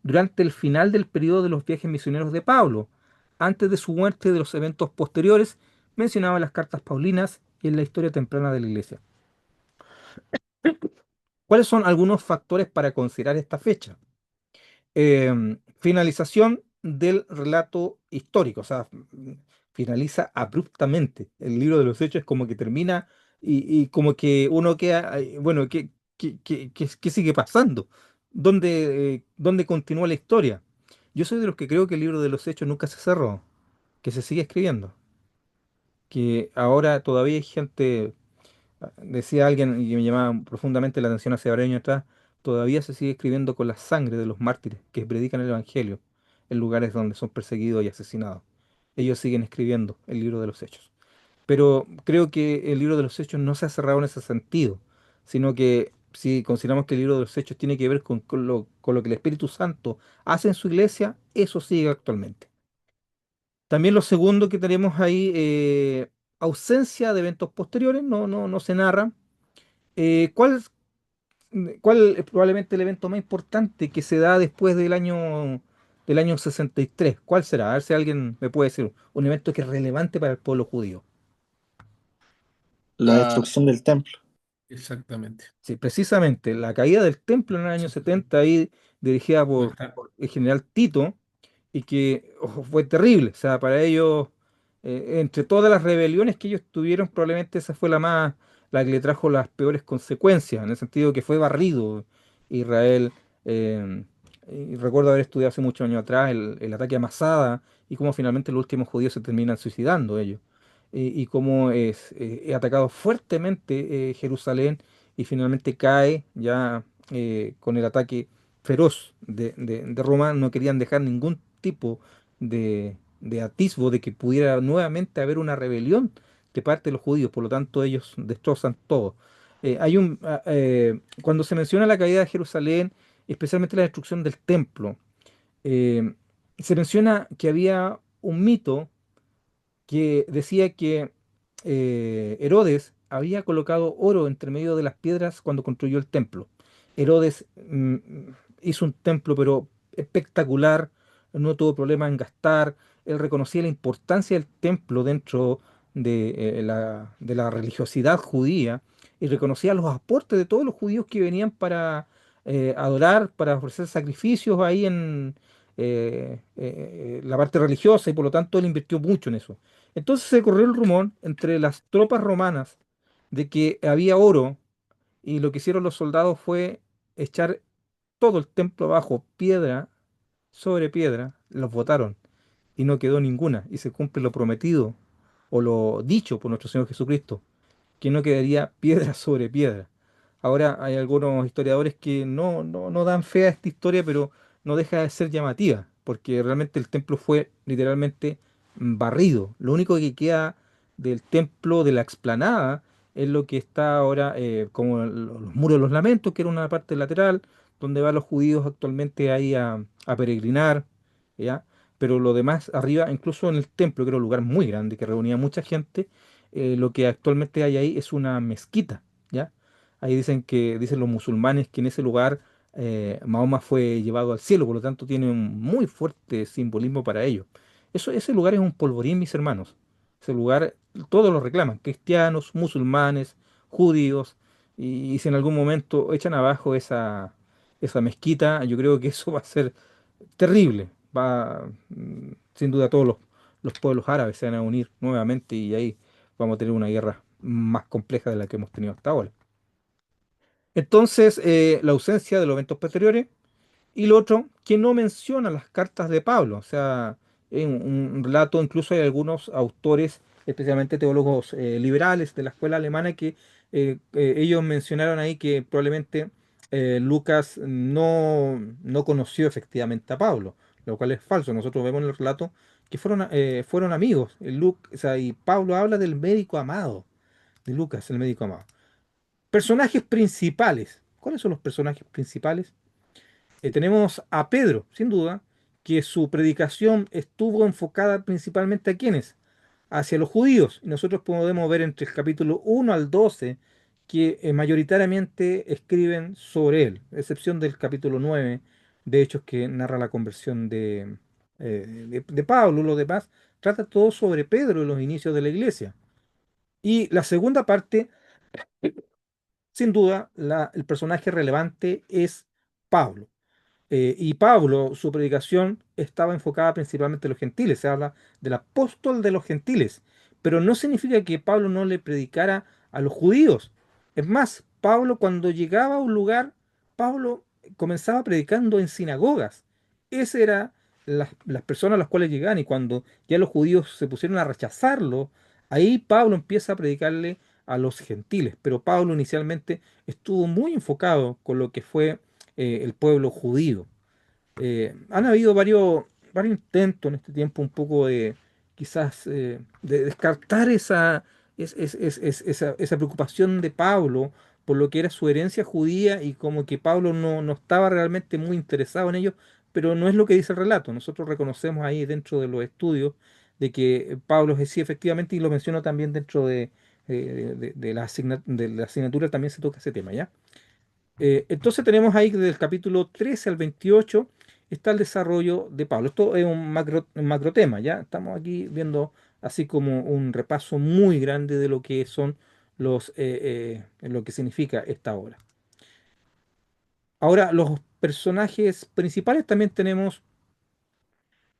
durante el final del periodo de los viajes misioneros de Pablo, antes de su muerte, de los eventos posteriores, mencionaba en las cartas paulinas y en la historia temprana de la iglesia. ¿Cuáles son algunos factores para considerar esta fecha? Finalización del relato histórico, o sea, finaliza abruptamente. El libro de los Hechos es como que termina y como que uno queda, bueno, ¿qué sigue pasando? ¿Dónde continúa la historia? Yo soy de los que creo que el libro de los Hechos nunca se cerró, que se sigue escribiendo, que ahora todavía hay gente. Decía alguien y me llamaba profundamente la atención hace varios años atrás, todavía se sigue escribiendo con la sangre de los mártires que predican el Evangelio en lugares donde son perseguidos y asesinados. Ellos siguen escribiendo el libro de los Hechos. Pero creo que el libro de los Hechos no se ha cerrado en ese sentido, sino que si consideramos que el libro de los Hechos tiene que ver con lo que el Espíritu Santo hace en su iglesia, eso sigue actualmente. También lo segundo que tenemos ahí, ausencia de eventos posteriores, no se narra. ¿Cuál es probablemente el evento más importante que se da después del año 63? ¿Cuál será? A ver si alguien me puede decir un evento que es relevante para el pueblo judío. La destrucción del templo. Exactamente. Sí, precisamente la caída del templo en el año Sí. 70, ahí dirigida No por, está- por el general Tito, y que ojo, fue terrible. O sea, para ellos, entre todas las rebeliones que ellos tuvieron, probablemente esa fue la que le trajo las peores consecuencias, en el sentido que fue barrido Israel. eh, y recuerdo haber estudiado hace muchos años atrás el ataque a Masada y cómo finalmente los últimos judíos se terminan suicidando ellos. y cómo es atacado fuertemente Jerusalén y finalmente cae ya con el ataque feroz de Roma. No querían dejar ningún tipo de atisbo de que pudiera nuevamente haber una rebelión de parte de los judíos, por lo tanto ellos destrozan todo. Cuando se menciona la caída de Jerusalén, especialmente la destrucción del templo, eh, se menciona que había un mito que decía que Herodes había colocado oro entre medio de las piedras cuando construyó el templo. Herodes hizo un templo, pero espectacular, no tuvo problema en gastar, él reconocía la importancia del templo dentro de la religiosidad judía y reconocía los aportes de todos los judíos que venían para adorar, para ofrecer sacrificios ahí en la parte religiosa y por lo tanto él invirtió mucho en eso. Entonces se corrió el rumor entre las tropas romanas de que había oro y lo que hicieron los soldados fue echar todo el templo abajo, piedra sobre piedra, los botaron y no quedó ninguna y se cumple lo prometido o lo dicho por nuestro Señor Jesucristo, que no quedaría piedra sobre piedra. Ahora hay algunos historiadores que no dan fe a esta historia, pero no deja de ser llamativa, porque realmente el templo fue literalmente barrido. Lo único que queda del templo de la explanada es lo que está ahora como los muros de los lamentos, que era una parte lateral, donde van los judíos actualmente ahí a peregrinar, ¿ya? Pero lo demás arriba, incluso en el templo, que era un lugar muy grande, que reunía mucha gente, lo que actualmente hay ahí es una mezquita, ¿ya? Ahí dicen los musulmanes que en ese lugar Mahoma fue llevado al cielo, por lo tanto tiene un muy fuerte simbolismo para ello. Ese lugar es un polvorín, mis hermanos. Ese lugar, todos lo reclaman, cristianos, musulmanes, judíos, y si en algún momento echan abajo esa mezquita, yo creo que eso va a ser terrible. Sin duda todos los pueblos árabes se van a unir nuevamente y ahí vamos a tener una guerra más compleja de la que hemos tenido hasta ahora. Entonces, la ausencia de los eventos posteriores y lo otro, que no menciona las cartas de Pablo. O sea, en un relato, incluso hay algunos autores, especialmente teólogos liberales de la escuela alemana, que ellos mencionaron ahí que probablemente Lucas no conoció efectivamente a Pablo, lo cual es falso. Nosotros vemos en el relato que fueron amigos. O sea, y Pablo habla del médico amado, de Lucas, el médico amado. Personajes principales. ¿Cuáles son los personajes principales? Tenemos a Pedro, sin duda, que su predicación estuvo enfocada principalmente a quiénes, hacia los judíos. Y nosotros podemos ver entre el capítulo 1 al 12 que mayoritariamente escriben sobre él, a excepción del capítulo 9 de Hechos que narra la conversión de Pablo. Lo demás trata todo sobre Pedro y los inicios de la iglesia. Y la segunda parte, sin duda, el personaje relevante es Pablo. Y Pablo, su predicación estaba enfocada principalmente a los gentiles, se habla del apóstol de los gentiles, pero no significa que Pablo no le predicara a los judíos. Es más, Pablo cuando llegaba a un lugar, Pablo comenzaba predicando en sinagogas. Esas eran las personas a las cuales llegaban y cuando ya los judíos se pusieron a rechazarlo, ahí Pablo empieza a predicarle a los gentiles, pero Pablo inicialmente estuvo muy enfocado con lo que fue el pueblo judío. Han habido varios intentos en este tiempo un poco de quizás de descartar esa preocupación de Pablo por lo que era su herencia judía y como que Pablo no estaba realmente muy interesado en ello, pero no es lo que dice el relato. Nosotros reconocemos ahí dentro de los estudios de que Pablo es sí efectivamente, y lo menciono también dentro de la asignatura también se toca ese tema, ¿ya? Entonces tenemos ahí del capítulo 13 al 28 está el desarrollo de Pablo. Esto es un macro tema, ¿ya? Estamos aquí viendo así como un repaso muy grande de lo que son lo que significa esta obra. Ahora, los personajes principales también tenemos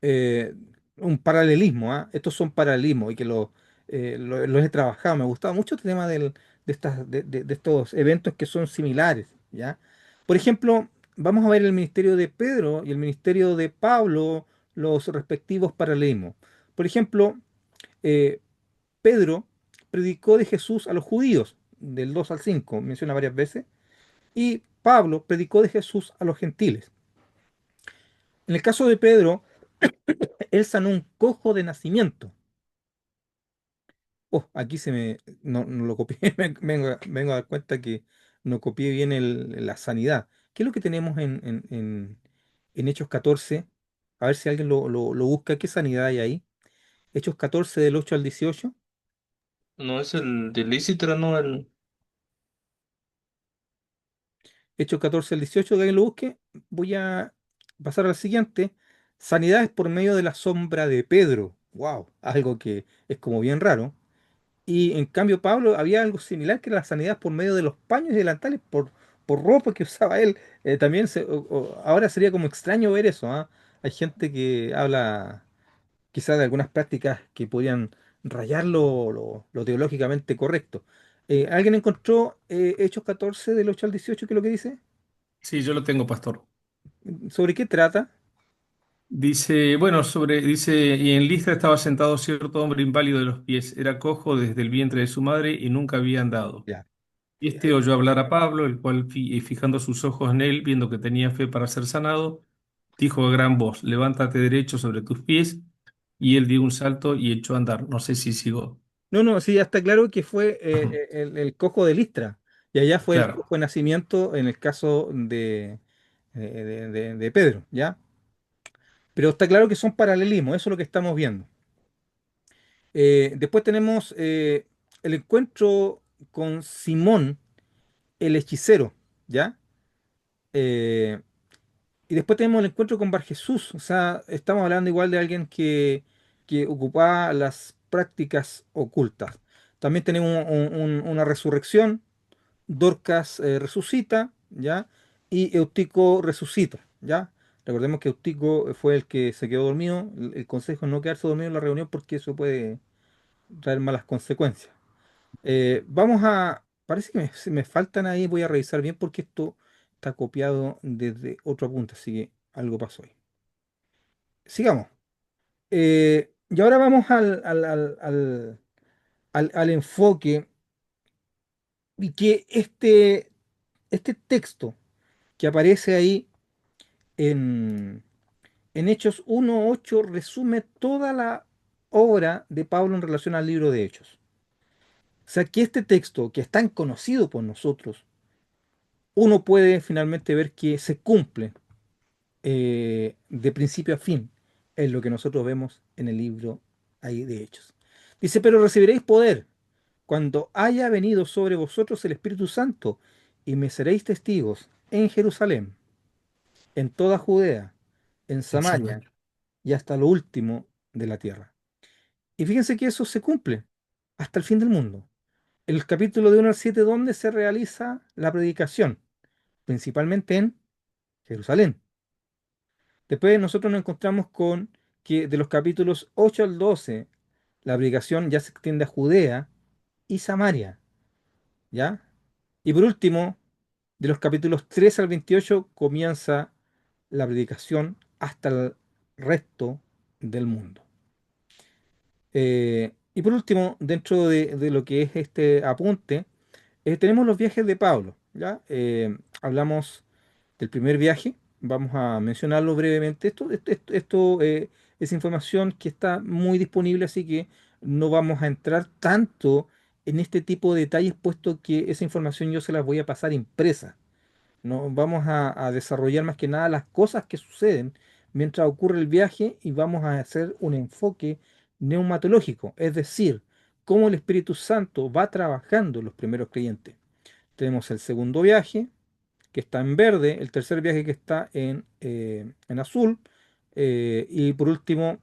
eh, un paralelismo, ¿ah? Estos son paralelismos y que los he trabajado. Me gustaba mucho este tema de estos eventos que son similares, ¿ya? Por ejemplo, vamos a ver el ministerio de Pedro y el ministerio de Pablo, los respectivos paralelismos. Por ejemplo, eh, Pedro predicó de Jesús a los judíos, del 2 al 5 menciona varias veces, y Pablo predicó de Jesús a los gentiles. En el caso de Pedro, él sanó un cojo de nacimiento. Oh, aquí no lo copié, vengo a dar cuenta que no copié bien la sanidad. ¿Qué es lo que tenemos en Hechos 14? A ver si alguien lo busca. ¿Qué sanidad hay ahí? Hechos 14 del 8 al 18. No es el de Lícitra, no el. Hechos 14 al 18, que alguien lo busque. Voy a pasar al siguiente. Sanidades por medio de la sombra de Pedro. Wow, algo que es como bien raro. Y en cambio, Pablo, había algo similar que era la sanidad por medio de los paños y delantales, por ropa que usaba él. También ahora sería como extraño ver eso, ¿ah? Hay gente que habla quizás de algunas prácticas que podrían rayar lo teológicamente correcto. ¿Alguien encontró Hechos 14 del 8 al 18? ¿Qué es lo que dice? Sí, yo lo tengo, pastor. ¿Sobre qué trata? Dice, bueno, dice, y en Listra estaba sentado cierto hombre inválido de los pies, era cojo desde el vientre de su madre y nunca había andado. Ya. Y este oyó hablar a Pablo, el cual, fijando sus ojos en él, viendo que tenía fe para ser sanado, dijo a gran voz, levántate derecho sobre tus pies, y él dio un salto y echó a andar. No sé si sigo. No, no, sí, ya está claro que fue Ajá. el cojo de Listra. Y allá fue el Claro. cojo de nacimiento en el caso de Pedro, ¿ya? Pero está claro que son paralelismos, eso es lo que estamos viendo. Después tenemos el encuentro con Simón, el hechicero, ¿ya? Eh, y después tenemos el encuentro con Bar Jesús, o sea, estamos hablando igual de alguien que ocupaba las prácticas ocultas. También tenemos una resurrección. Dorcas resucita, ¿ya? Y Eutico resucita, ¿ya? Recordemos que Eutico fue el que se quedó dormido. El consejo es no quedarse dormido en la reunión porque eso puede traer malas consecuencias. Parece que se me faltan ahí, voy a revisar bien porque esto está copiado desde otro apunte, así que algo pasó ahí. Sigamos. Y ahora vamos al enfoque y que este texto que aparece ahí en, en Hechos 1:8 resume toda la obra de Pablo en relación al libro de Hechos. O sea que este texto, que es tan conocido por nosotros, uno puede finalmente ver que se cumple de principio a fin en lo que nosotros vemos en el libro ahí de Hechos. Dice, pero recibiréis poder cuando haya venido sobre vosotros el Espíritu Santo y me seréis testigos en Jerusalén, en toda Judea, en Samaria Excelente. y hasta lo último de la tierra. Y fíjense que eso se cumple hasta el fin del mundo. El capítulo de 1 al 7 donde se realiza la predicación, principalmente en Jerusalén. Después nosotros nos encontramos con que de los capítulos 8 al 12 la predicación ya se extiende a Judea y Samaria, ¿ya? Y por último, de los capítulos 3 al 28 comienza la predicación hasta el resto del mundo. Y por último, dentro de lo que es este apunte, tenemos los viajes de Pablo, ¿ya? Hablamos del primer viaje, vamos a mencionarlo brevemente. Esto es información que está muy disponible, así que no vamos a entrar tanto en este tipo de detalles, puesto que esa información yo se las voy a pasar impresa. No, vamos a desarrollar más que nada las cosas que suceden mientras ocurre el viaje y vamos a hacer un enfoque neumatológico, es decir, cómo el Espíritu Santo va trabajando en los primeros creyentes. Tenemos el segundo viaje, que está en verde, el tercer viaje que está en azul, y por último,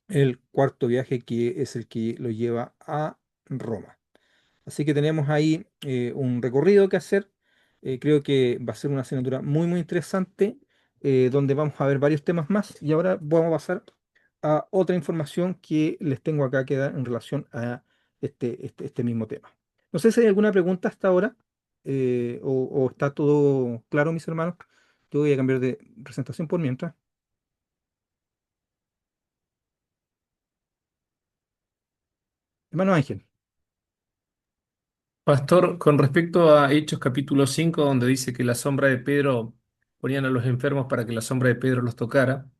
el cuarto viaje que es el que lo lleva a Roma. Así que tenemos ahí un recorrido que hacer. Creo que va a ser una asignatura muy, muy interesante, donde vamos a ver varios temas más. Y ahora vamos a pasar a otra información que les tengo acá que dar en relación a este mismo tema. No sé si hay alguna pregunta hasta ahora, o está todo claro, mis hermanos. Yo voy a cambiar de presentación por mientras. Hermano Ángel. Pastor, con respecto a Hechos capítulo 5, donde dice que la sombra de Pedro ponían a los enfermos para que la sombra de Pedro los tocara,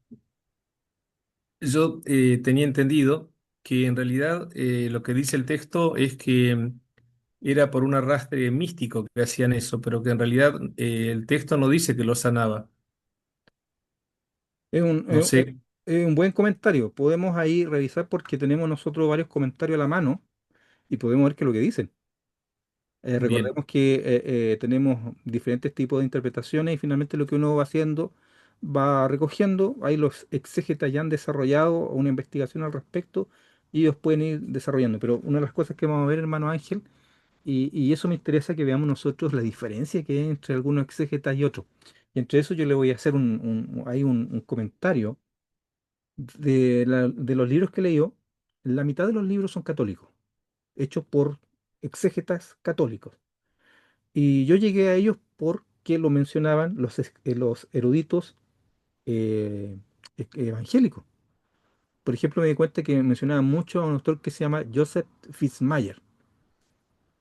yo tenía entendido que en realidad lo que dice el texto es que era por un arrastre místico que hacían eso, pero que en realidad el texto no dice que lo sanaba. Es un, No es- sé, es- es un buen comentario. Podemos ahí revisar porque tenemos nosotros varios comentarios a la mano y podemos ver qué es lo que dicen. bien, Recordemos que tenemos diferentes tipos de interpretaciones y finalmente lo que uno va haciendo va recogiendo. Ahí los exégetas ya han desarrollado una investigación al respecto y ellos pueden ir desarrollando. Pero una de las cosas que vamos a ver, hermano Ángel, y eso me interesa que veamos nosotros la diferencia que hay entre algunos exégetas y otros. Y entre eso yo le voy a hacer un comentario de los libros que leyó. La mitad de los libros son católicos, hechos por exégetas católicos. Y yo llegué a ellos porque lo mencionaban los eruditos eh, evangélicos. Por ejemplo, me di cuenta que mencionaban mucho a un autor que se llama Joseph Fitzmayer.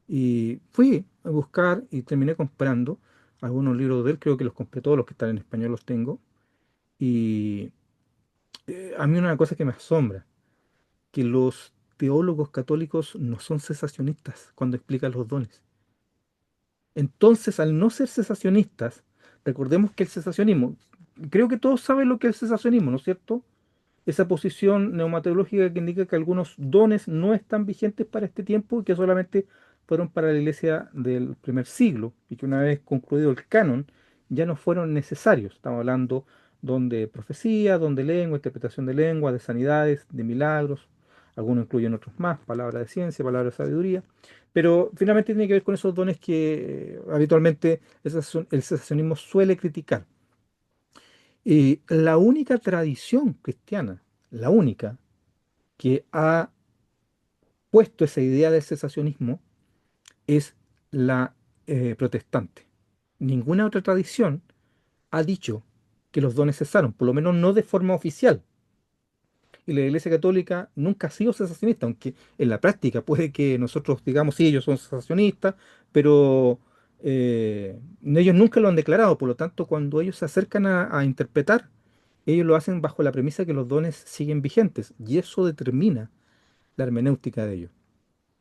Y fui a buscar y terminé comprando algunos libros de él. Creo que los compré todos, los que están en español los tengo. Y a mí una cosa que me asombra, que los teólogos católicos no son cesacionistas cuando explican los dones. Entonces, al no ser cesacionistas, recordemos que el cesacionismo, creo que todos saben lo que es el cesacionismo, ¿no es cierto? Esa posición neumatológica que indica que algunos dones no están vigentes para este tiempo y que solamente fueron para la iglesia del primer siglo y que una vez concluido el canon ya no fueron necesarios. Estamos hablando de profecía, de lengua, interpretación de lengua, de sanidades, de milagros. Algunos incluyen otros más, palabras de ciencia, palabras de sabiduría. Pero finalmente tiene que ver con esos dones que habitualmente el cesacionismo suele criticar. Y la única tradición cristiana, la única que ha puesto esa idea del cesacionismo es la protestante. Ninguna otra tradición ha dicho que los dones cesaron, por lo menos no de forma oficial. Y la Iglesia Católica nunca ha sido cesacionista, aunque en la práctica puede que nosotros digamos, sí, ellos son cesacionistas, pero ellos nunca lo han declarado. Por lo tanto, cuando ellos se acercan a interpretar, ellos lo hacen bajo la premisa que los dones siguen vigentes, y eso determina la hermenéutica de ellos.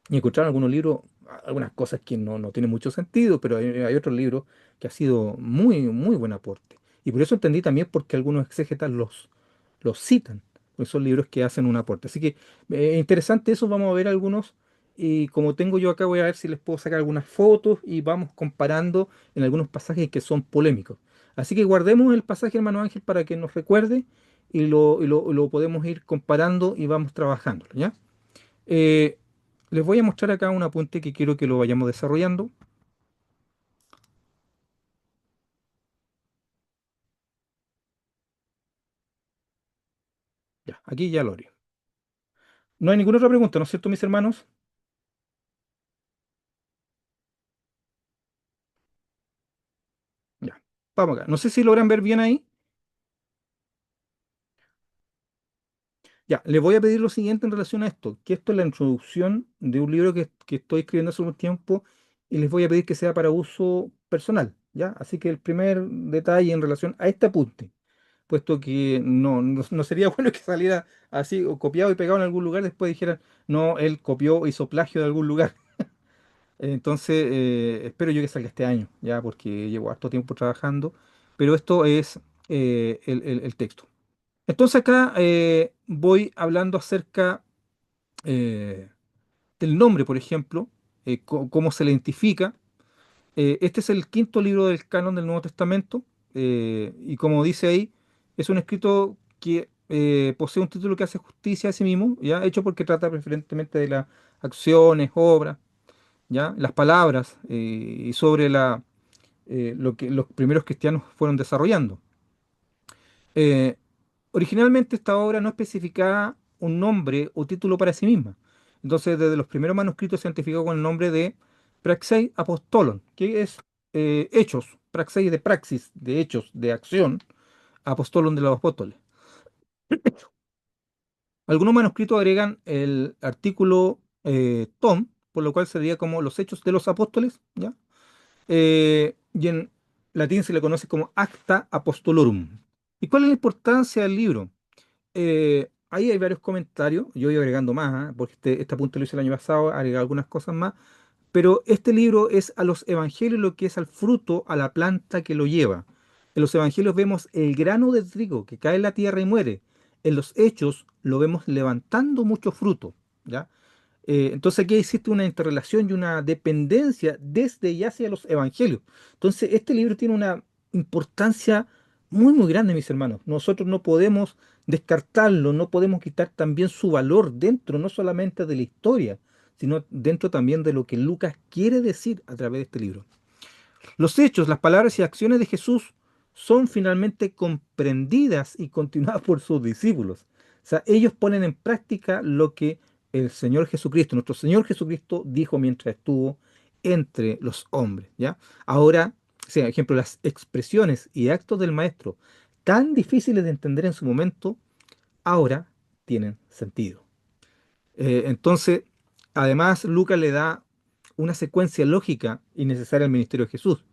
Y encontraron algunos libros, algunas cosas que no tienen mucho sentido, pero hay otros libros que ha sido muy buen aporte. Y por eso entendí también por qué algunos exégetas los citan, porque son libros que hacen un aporte. Así que interesante eso, vamos a ver algunos. Y como tengo yo acá, voy a ver si les puedo sacar algunas fotos y vamos comparando en algunos pasajes que son polémicos. Así que guardemos el pasaje, hermano Ángel, para que nos recuerde y lo podemos ir comparando y vamos trabajando, ¿ya? Eh, Les voy a mostrar acá un apunte que quiero que lo vayamos desarrollando. Ya, aquí ya lo haré. No hay ninguna otra pregunta, ¿no es cierto, mis hermanos? Ya, vamos acá. No sé si logran ver bien ahí. Ya, les voy a pedir lo siguiente en relación a esto, que esto es la introducción de un libro que estoy escribiendo hace un tiempo y les voy a pedir que sea para uso personal, ¿ya? Así que el primer detalle en relación a este apunte, puesto que no sería bueno que saliera así o copiado y pegado en algún lugar, después dijeran, no, él copió, hizo plagio de algún lugar. Entonces, espero yo que salga este año, ya, porque llevo harto tiempo trabajando, pero esto es el texto. Entonces acá voy hablando acerca eh, del nombre, por ejemplo, cómo se le identifica. Este es el quinto libro del canon del Nuevo Testamento, y como dice ahí, es un escrito que posee un título que hace justicia a sí mismo, ya, hecho porque trata preferentemente de las acciones, obras, ya, las palabras y sobre lo que los primeros cristianos fueron desarrollando. Eh, Originalmente esta obra no especificaba un nombre o título para sí misma. Entonces, desde los primeros manuscritos se identificó con el nombre de Praxei Apostolon, que es hechos, praxei de praxis, de hechos, de acción, apostolon de los apóstoles. Algunos manuscritos agregan el artículo tom, por lo cual sería como los Hechos de los Apóstoles, ¿ya? Y en latín se le conoce como Acta Apostolorum. ¿Y cuál es la importancia del libro? Ahí hay varios comentarios, yo voy agregando más, ¿ah? Porque este punto lo hice el año pasado, agregué algunas cosas más, pero este libro es a los evangelios lo que es al fruto, a la planta que lo lleva. En los evangelios vemos el grano de trigo que cae en la tierra y muere. En los hechos lo vemos levantando mucho fruto, ¿ya? Entonces aquí existe una interrelación y una dependencia desde y hacia los evangelios. Entonces este libro tiene una importancia muy muy grande, mis hermanos. Nosotros no podemos descartarlo, no podemos quitar también su valor dentro, no solamente de la historia, sino dentro también de lo que Lucas quiere decir a través de este libro. Los hechos, las palabras y acciones de Jesús son finalmente comprendidas y continuadas por sus discípulos. O sea, ellos ponen en práctica lo que el Señor Jesucristo, nuestro Señor Jesucristo, dijo mientras estuvo entre los hombres, ¿ya? Ahora, o sea, ejemplo, las expresiones y actos del Maestro, tan difíciles de entender en su momento, ahora tienen sentido. Entonces, además, Lucas le da una secuencia lógica y necesaria al ministerio de Jesús.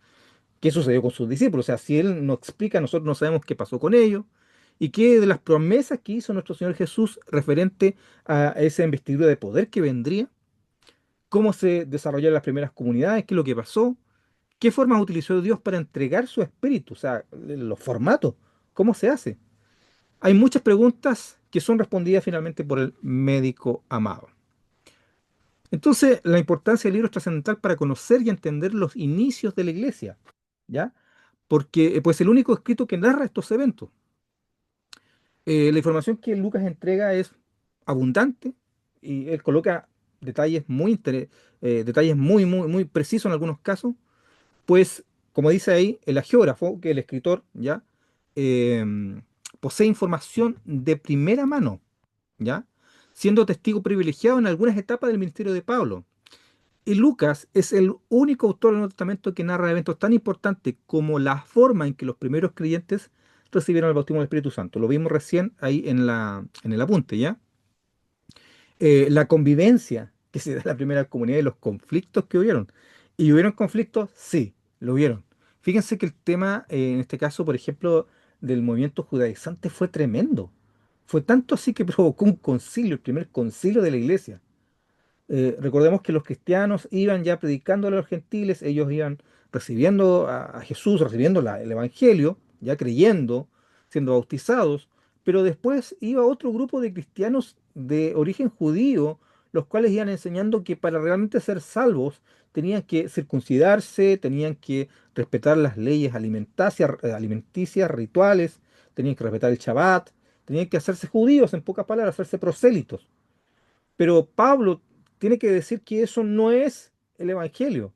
¿Qué sucedió con sus discípulos? O sea, si Él nos explica, nosotros no sabemos qué pasó con ellos y qué de las promesas que hizo nuestro Señor Jesús referente a esa investidura de poder que vendría, cómo se desarrollaron las primeras comunidades, qué es lo que pasó, qué formas utilizó Dios para entregar su espíritu, o sea, los formatos, cómo se hace. Hay muchas preguntas que son respondidas finalmente por el médico amado. Entonces, la importancia del libro es trascendental para conocer y entender los inicios de la iglesia, ¿ya? Porque pues el único escrito que narra estos eventos. La información que Lucas entrega es abundante y él coloca detalles detalles muy, muy, muy precisos en algunos casos, pues, como dice ahí, el agiógrafo, que es el escritor, ¿ya? Em, posee información de primera mano, ¿ya? Siendo testigo privilegiado en algunas etapas del ministerio de Pablo. Y Lucas es el único autor del Nuevo Testamento que narra eventos tan importantes como la forma en que los primeros creyentes recibieron el bautismo del Espíritu Santo. Lo vimos recién ahí en el apunte, ¿ya? La convivencia que se da en la primera comunidad y los conflictos que hubieron. ¿Y hubieron conflictos? Sí, lo hubieron. Fíjense que el tema, en este caso, por ejemplo, del movimiento judaizante fue tremendo. Fue tanto así que provocó un concilio, el primer concilio de la iglesia. Recordemos que los cristianos iban ya predicando a los gentiles, ellos iban recibiendo a Jesús, recibiendo el Evangelio, ya creyendo, siendo bautizados, pero después iba otro grupo de cristianos de origen judío, los cuales iban enseñando que para realmente ser salvos tenían que circuncidarse, tenían que respetar las leyes alimenticias, rituales, tenían que respetar el Shabbat, tenían que hacerse judíos, en pocas palabras, hacerse prosélitos. Pero Pablo tiene que decir que eso no es el Evangelio,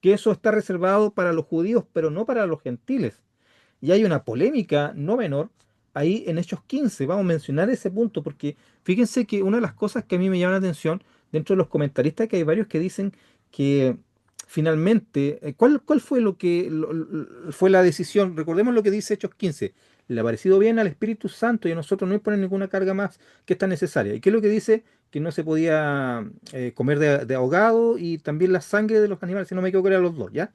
que eso está reservado para los judíos, pero no para los gentiles. Y hay una polémica no menor ahí en Hechos 15. Vamos a mencionar ese punto porque fíjense que una de las cosas que a mí me llama la atención dentro de los comentaristas que hay varios que dicen que finalmente, ¿cuál fue fue la decisión? Recordemos lo que dice Hechos 15. Le ha parecido bien al Espíritu Santo y a nosotros no imponen ninguna carga más que está necesaria. ¿Y qué es lo que dice? Que no se podía comer de ahogado y también la sangre de los animales, si no me equivoco, eran los dos, ¿ya?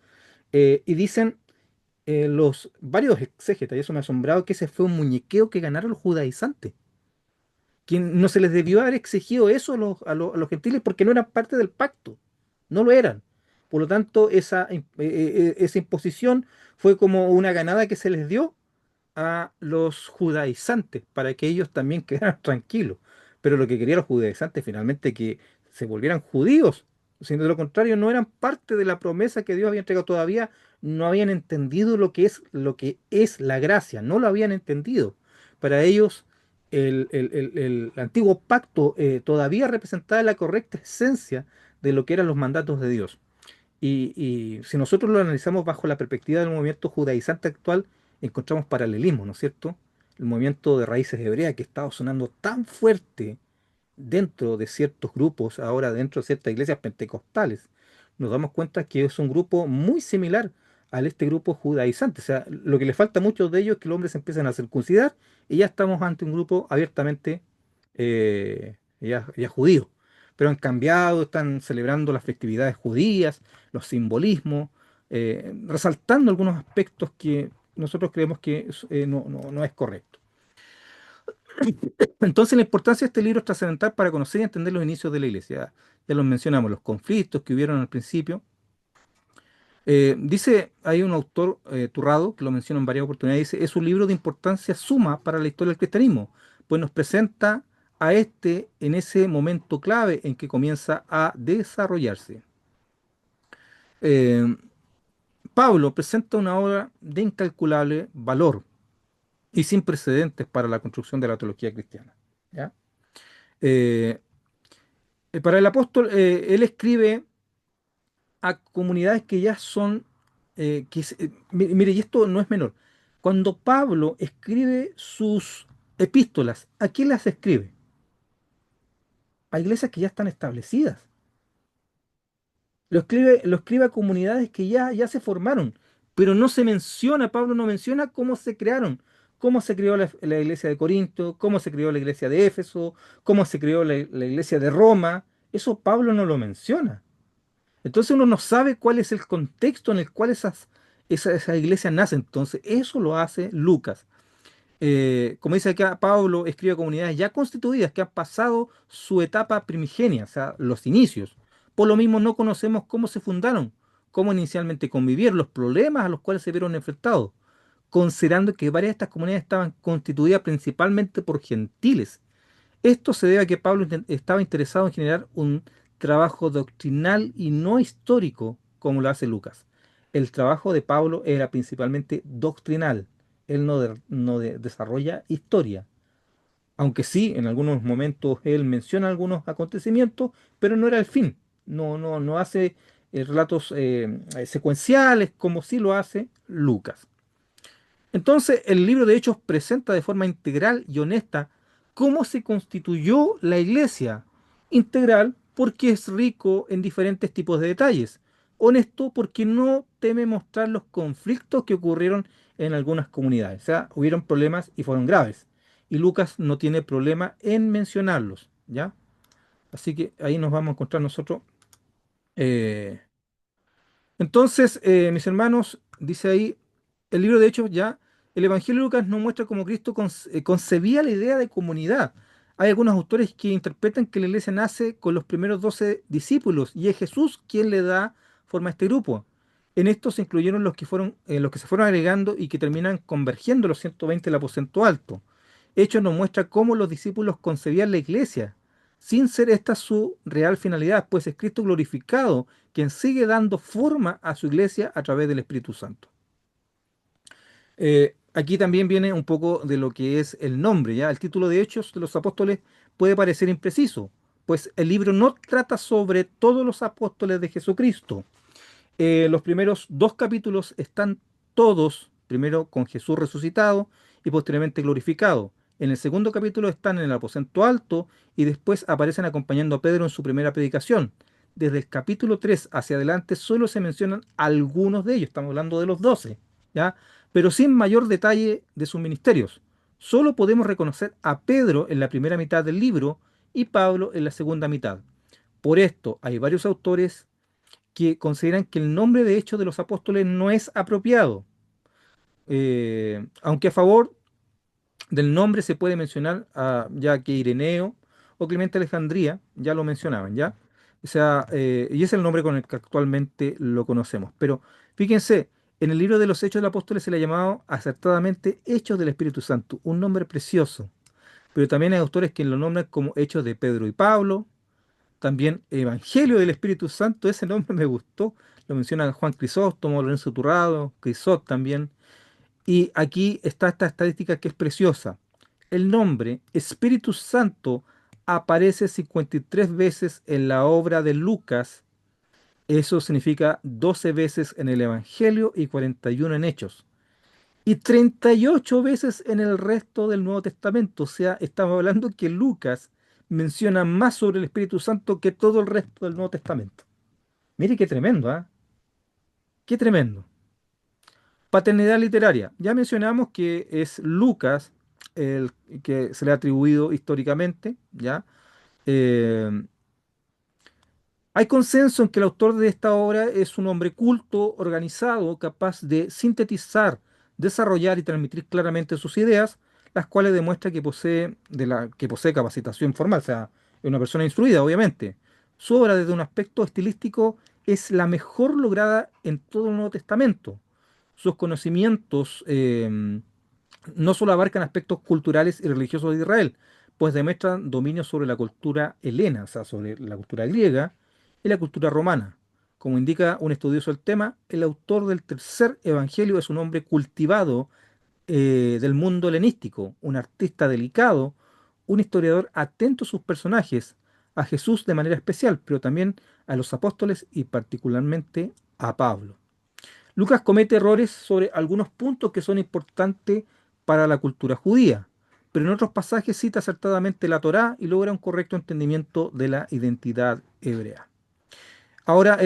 Y dicen los varios exégetas, y eso me ha asombrado, que ese fue un muñequeo que ganaron los judaizantes. Que no se les debió haber exigido eso a los gentiles porque no eran parte del pacto. No lo eran. Por lo tanto, esa imposición fue como una ganada que se les dio a los judaizantes para que ellos también quedaran tranquilos. Pero lo que querían los judaizantes finalmente que se volvieran judíos. Siendo de lo contrario, no eran parte de la promesa que Dios había entregado todavía, no habían entendido lo que es la gracia, no lo habían entendido. Para ellos, el antiguo pacto todavía representaba la correcta esencia de lo que eran los mandatos de Dios. Y si nosotros lo analizamos bajo la perspectiva del movimiento judaizante actual, encontramos paralelismo, ¿no es cierto? El movimiento de raíces hebreas que estaba sonando tan fuerte dentro de ciertos grupos, ahora dentro de ciertas iglesias pentecostales, nos damos cuenta que es un grupo muy similar a este grupo judaizante. O sea, lo que le falta a muchos de ellos es que los hombres se empiezan a circuncidar y ya estamos ante un grupo abiertamente ya judío. pero han cambiado, están celebrando las festividades judías, los simbolismos, resaltando algunos aspectos que nosotros creemos que no es correcto. Entonces, la importancia de este libro es trascendental para conocer y entender los inicios de la iglesia. Ya los mencionamos, los conflictos que hubieron al principio. Dice, hay un autor, Turrado, que lo menciona en varias oportunidades, dice, es un libro de importancia suma para la historia del cristianismo, pues nos presenta a este en ese momento clave en que comienza a desarrollarse. Eh, Pablo presenta una obra de incalculable valor y sin precedentes para la construcción de la teología cristiana. ¿Ya? Eh, para el apóstol, él escribe a comunidades que ya son, mire, y esto no es menor. Cuando Pablo escribe sus epístolas, ¿a quién las escribe? A iglesias que ya están establecidas. Lo escribe a comunidades que ya se formaron, pero no se menciona, Pablo no menciona cómo se crearon, cómo se creó la iglesia de Corinto, cómo se creó la iglesia de Éfeso, cómo se creó la iglesia de Roma. Eso Pablo no lo menciona. Entonces uno no sabe cuál es el contexto en el cual esas iglesias nacen. Entonces eso lo hace Lucas. Como dice acá, Pablo escribe a comunidades ya constituidas que han pasado su etapa primigenia, o sea, los inicios. Por lo mismo no conocemos cómo se fundaron, cómo inicialmente convivieron, los problemas a los cuales se vieron enfrentados, considerando que varias de estas comunidades estaban constituidas principalmente por gentiles. Esto se debe a que Pablo estaba interesado en generar un trabajo doctrinal y no histórico, como lo hace Lucas. El trabajo de Pablo era principalmente doctrinal. Él desarrolla historia, aunque sí, en algunos momentos él menciona algunos acontecimientos, pero no era el fin. No hace relatos secuenciales como sí lo hace Lucas. Entonces, el libro de Hechos presenta de forma integral y honesta cómo se constituyó la iglesia. Integral porque es rico en diferentes tipos de detalles. Honesto porque no teme mostrar los conflictos que ocurrieron en algunas comunidades. O sea, hubieron problemas y fueron graves. Y Lucas no tiene problema en mencionarlos, ¿ya? Así que ahí nos vamos a encontrar nosotros. eh, entonces, mis hermanos, dice ahí, el libro de Hechos ya, el Evangelio de Lucas nos muestra cómo Cristo concebía la idea de comunidad. Hay algunos autores que interpretan que la iglesia nace con los primeros 12 discípulos y es Jesús quien le da forma a este grupo. En esto se incluyeron los que se fueron agregando y que terminan convergiendo los 120 del aposento alto. Hechos nos muestra cómo los discípulos concebían la iglesia, sin ser esta su real finalidad, pues es Cristo glorificado quien sigue dando forma a su iglesia a través del Espíritu Santo. Aquí también viene un poco de lo que es el nombre, ¿ya? El título de Hechos de los Apóstoles puede parecer impreciso, pues el libro no trata sobre todos los apóstoles de Jesucristo. Los primeros dos capítulos están todos, primero con Jesús resucitado y posteriormente glorificado. En el segundo capítulo están en el aposento alto y después aparecen acompañando a Pedro en su primera predicación. Desde el capítulo 3 hacia adelante solo se mencionan algunos de ellos, estamos hablando de los 12, ¿ya? Pero sin mayor detalle de sus ministerios. Solo podemos reconocer a Pedro en la primera mitad del libro y Pablo en la segunda mitad. Por esto hay varios autores que consideran que el nombre de hecho de los apóstoles no es apropiado, aunque a favor del nombre se puede mencionar ya que Ireneo o Clemente de Alejandría ya lo mencionaban, ¿ya? O sea, y es el nombre con el que actualmente lo conocemos. Pero fíjense, en el libro de los Hechos de los Apóstoles se le ha llamado acertadamente Hechos del Espíritu Santo, un nombre precioso. Pero también hay autores que lo nombran como Hechos de Pedro y Pablo, también Evangelio del Espíritu Santo, ese nombre me gustó. Lo menciona Juan Crisóstomo, Lorenzo Turrado, Crisot también. Y aquí está esta estadística que es preciosa. El nombre Espíritu Santo aparece 53 veces en la obra de Lucas. Eso significa 12 veces en el Evangelio y 41 en Hechos. Y 38 veces en el resto del Nuevo Testamento. O sea, estamos hablando que Lucas menciona más sobre el Espíritu Santo que todo el resto del Nuevo Testamento. Mire qué tremendo, ¿ah? Qué tremendo. Paternidad literaria. Ya mencionamos que es Lucas el que se le ha atribuido históricamente, ¿ya? Eh, Hay consenso en que el autor de esta obra es un hombre culto, organizado, capaz de sintetizar, desarrollar y transmitir claramente sus ideas, las cuales demuestra que posee capacitación formal, o sea, es una persona instruida, obviamente. Su obra, desde un aspecto estilístico, es la mejor lograda en todo el Nuevo Testamento. Sus conocimientos no solo abarcan aspectos culturales y religiosos de Israel, pues demuestran dominio sobre la cultura helena, o sea, sobre la cultura griega y la cultura romana. Como indica un estudioso del tema, el autor del tercer evangelio es un hombre cultivado del mundo helenístico, un artista delicado, un historiador atento a sus personajes, a Jesús de manera especial, pero también a los apóstoles y particularmente a Pablo. Lucas comete errores sobre algunos puntos que son importantes para la cultura judía, pero en otros pasajes cita acertadamente la Torá y logra un correcto entendimiento de la identidad hebrea. Ahora,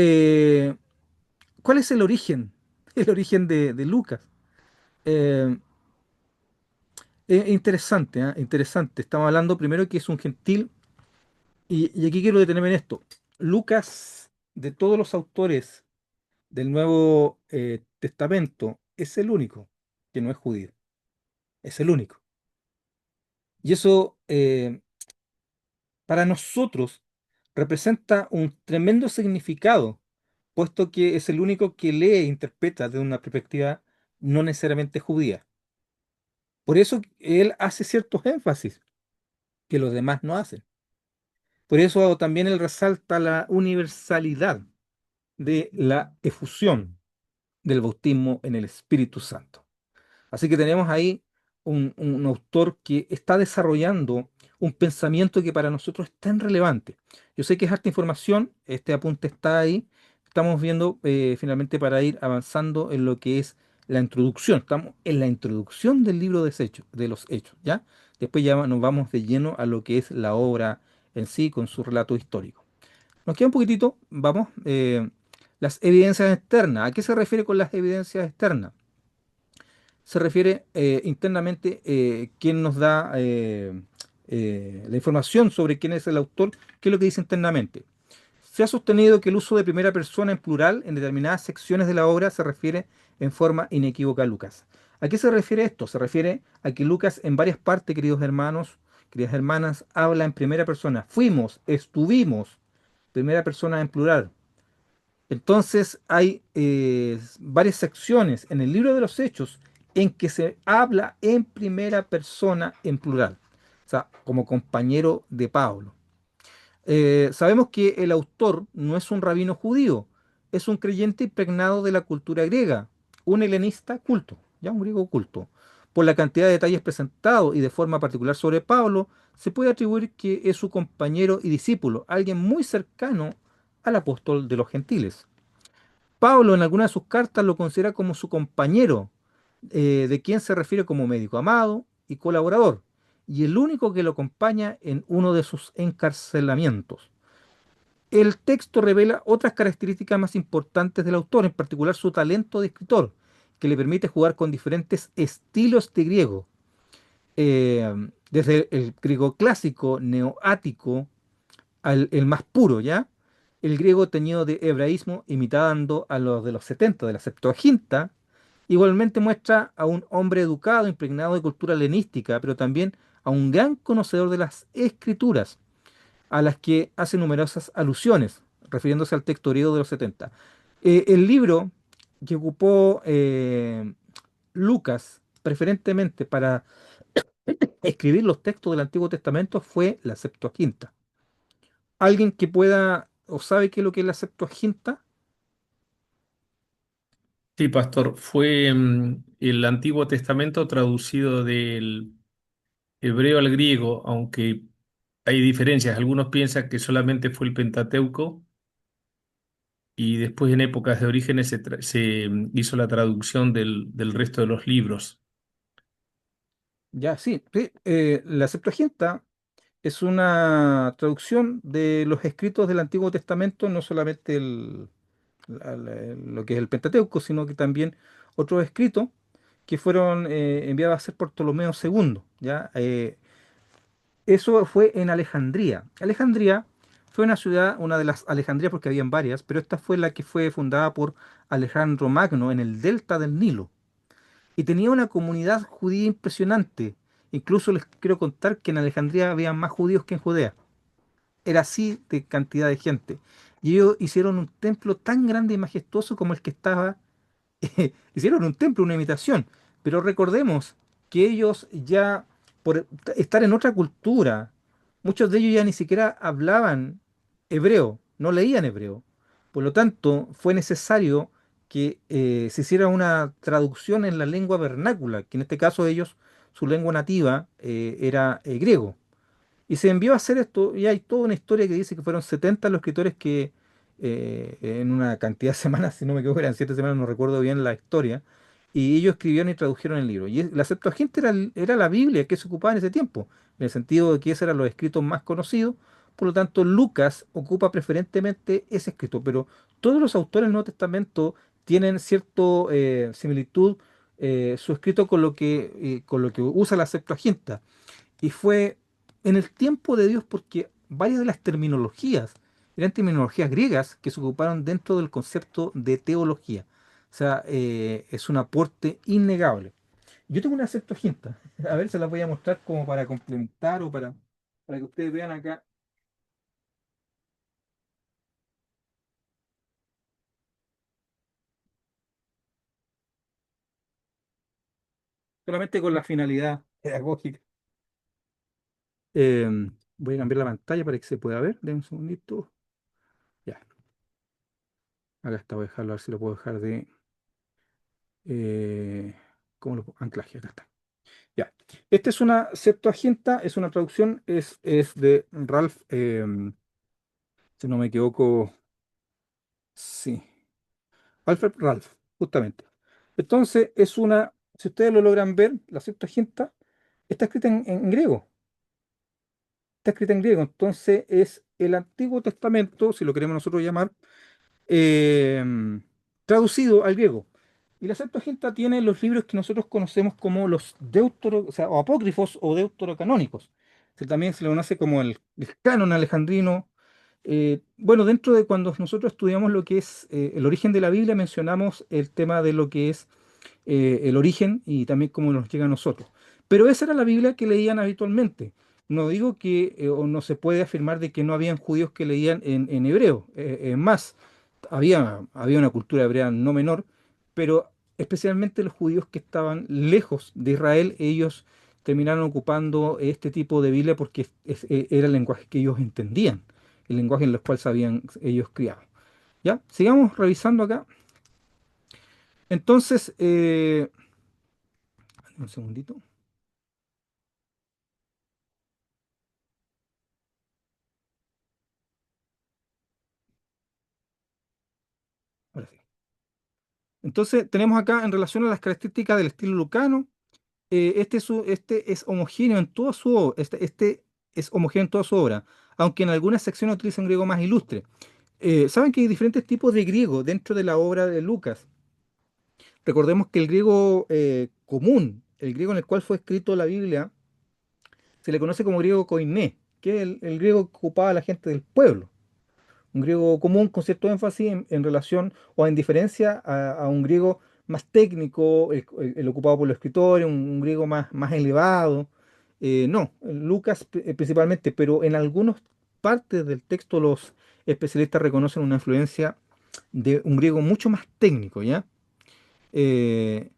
¿cuál es el origen? El origen de Lucas. Eh, es interesante, ¿ah? Interesante. Estamos hablando primero que es un gentil, y aquí quiero detenerme en esto. Lucas, de todos los autores del Nuevo Testamento, es el único que no es judío. Es el único. Y eso para nosotros representa un tremendo significado, puesto que es el único que lee e interpreta desde una perspectiva no necesariamente judía. Por eso él hace ciertos énfasis que los demás no hacen. Por eso también él resalta la universalidad de la efusión del bautismo en el Espíritu Santo. Así que tenemos ahí un autor que está desarrollando un pensamiento que para nosotros es tan relevante. Yo sé que es harta información, este apunte está ahí. Estamos viendo finalmente para ir avanzando en lo que es la introducción. Estamos en la introducción del libro de los Hechos, ¿ya? Después ya nos vamos de lleno a lo que es la obra en sí con su relato histórico. Nos queda un poquitito, vamos. Las evidencias externas. ¿A qué se refiere con las evidencias externas? Se refiere internamente quién nos da la información sobre quién es el autor, qué es lo que dice internamente. Se ha sostenido que el uso de primera persona en plural en determinadas secciones de la obra se refiere en forma inequívoca a Lucas. ¿A qué se refiere esto? Se refiere a que Lucas en varias partes, queridos hermanos, queridas hermanas, habla en primera persona. Fuimos, estuvimos, primera persona en plural. Entonces hay varias secciones en el libro de los Hechos en que se habla en primera persona en plural, o sea, como compañero de Pablo. Sabemos que el autor no es un rabino judío, es un creyente impregnado de la cultura griega, un helenista culto, ya un griego culto. Por la cantidad de detalles presentados y de forma particular sobre Pablo, se puede atribuir que es su compañero y discípulo, alguien muy cercano al apóstol de los gentiles. Pablo en alguna de sus cartas lo considera como su compañero, de quien se refiere como médico amado y colaborador, y el único que lo acompaña en uno de sus encarcelamientos. El texto revela otras características más importantes del autor, en particular su talento de escritor, que le permite jugar con diferentes estilos de griego, desde el griego clásico, neoático, al el más puro, ¿ya? El griego teñido de hebraísmo, imitando a los de los 70 de la Septuaginta, igualmente muestra a un hombre educado, impregnado de cultura helenística, pero también a un gran conocedor de las escrituras, a las que hace numerosas alusiones, refiriéndose al texto griego de los 70. El libro que ocupó Lucas preferentemente para escribir los textos del Antiguo Testamento fue la Septuaginta. Alguien que pueda o sabe qué es lo que es la Septuaginta. Sí, pastor, fue el Antiguo Testamento traducido del hebreo al griego, aunque hay diferencias. Algunos piensan que solamente fue el Pentateuco y después en épocas de orígenes se hizo la traducción del resto de los libros. Ya, sí, sí, la Septuaginta es una traducción de los escritos del Antiguo Testamento, no solamente lo que es el Pentateuco, sino que también otros escritos que fueron enviados a ser por Ptolomeo II, ¿ya? Eso fue en Alejandría. Alejandría fue una ciudad, una de las Alejandrías, porque habían varias, pero esta fue la que fue fundada por Alejandro Magno en el delta del Nilo. Y tenía una comunidad judía impresionante. Incluso les quiero contar que en Alejandría había más judíos que en Judea. Era así de cantidad de gente. Y ellos hicieron un templo tan grande y majestuoso como el que estaba. Hicieron un templo, una imitación. Pero recordemos que ellos ya, por estar en otra cultura, muchos de ellos ya ni siquiera hablaban hebreo, no leían hebreo. Por lo tanto, fue necesario que se hiciera una traducción en la lengua vernácula, que en este caso ellos, su lengua nativa era griego. Y se envió a hacer esto, y hay toda una historia que dice que fueron 70 los escritores que en una cantidad de semanas, si no me equivoco, eran 7 semanas, no recuerdo bien la historia, y ellos escribieron y tradujeron el libro. Y la Septuaginta era la Biblia que se ocupaba en ese tiempo, en el sentido de que esos eran los escritos más conocidos, por lo tanto Lucas ocupa preferentemente ese escrito, pero todos los autores del Nuevo Testamento tienen cierta similitud, su escrito con lo que usa la Septuaginta. Y fue en el tiempo de Dios porque varias de las terminologías eran terminologías griegas que se ocuparon dentro del concepto de teología. O sea, es un aporte innegable. Yo tengo una Septuaginta. A ver, se las voy a mostrar como para complementar o para que ustedes vean acá, solamente con la finalidad pedagógica. Voy a cambiar la pantalla para que se pueda ver. Denme un segundito. Ya, acá está, voy a dejarlo, a ver si lo puedo dejar de... eh, ¿cómo lo pongo? Anclaje, acá está. Ya. Esta es una Septuaginta, es una traducción, es de Ralph, si no me equivoco, sí, Alfred Ralph, justamente. Entonces, si ustedes lo logran ver, la Septuaginta está escrita en griego, está escrita en griego, entonces es el Antiguo Testamento, si lo queremos nosotros llamar, eh, traducido al griego. Y la Septuaginta tiene los libros que nosotros conocemos como los o sea, o apócrifos o deuterocanónicos. También se le conoce como el canon alejandrino. Bueno, dentro de cuando nosotros estudiamos lo que es el origen de la Biblia, mencionamos el tema de lo que es el origen y también cómo nos llega a nosotros. Pero esa era la Biblia que leían habitualmente. No digo que, o no se puede afirmar de que no habían judíos que leían en hebreo. Es más, había una cultura hebrea no menor, pero especialmente los judíos que estaban lejos de Israel, ellos terminaron ocupando este tipo de Biblia porque era el lenguaje que ellos entendían, el lenguaje en el cual sabían ellos criado. ¿Ya? Sigamos revisando acá. Entonces, un segundito. Ahora sí. Entonces, tenemos acá en relación a las características del estilo lucano, este es homogéneo en toda su obra, este es homogéneo en toda su obra, aunque en algunas secciones utiliza un griego más ilustre. Saben que hay diferentes tipos de griego dentro de la obra de Lucas. Recordemos que el griego común, el griego en el cual fue escrito la Biblia, se le conoce como griego koiné, que es el griego que ocupaba la gente del pueblo. Un griego común con cierto énfasis en relación o en diferencia a un griego más técnico, el ocupado por los escritores, un griego más elevado. No, Lucas principalmente, pero en algunas partes del texto los especialistas reconocen una influencia de un griego mucho más técnico, ¿ya? Eh,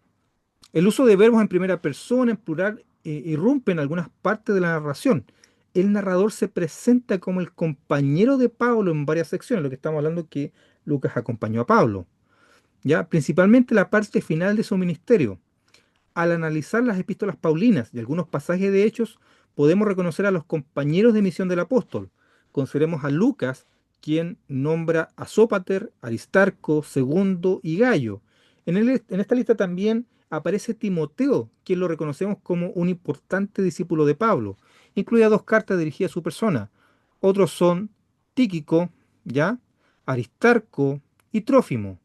el uso de verbos en primera persona, en plural, irrumpe en algunas partes de la narración. El narrador se presenta como el compañero de Pablo en varias secciones, lo que estamos hablando que Lucas acompañó a Pablo, ¿ya? Principalmente la parte final de su ministerio. Al analizar las epístolas paulinas y algunos pasajes de Hechos, podemos reconocer a los compañeros de misión del apóstol. Consideremos a Lucas, quien nombra a Sópater, Aristarco, Segundo y Gallo. En esta lista también aparece Timoteo, quien lo reconocemos como un importante discípulo de Pablo. Incluye dos cartas dirigidas a su persona. Otros son Tíquico, ¿ya? Aristarco y Trófimo.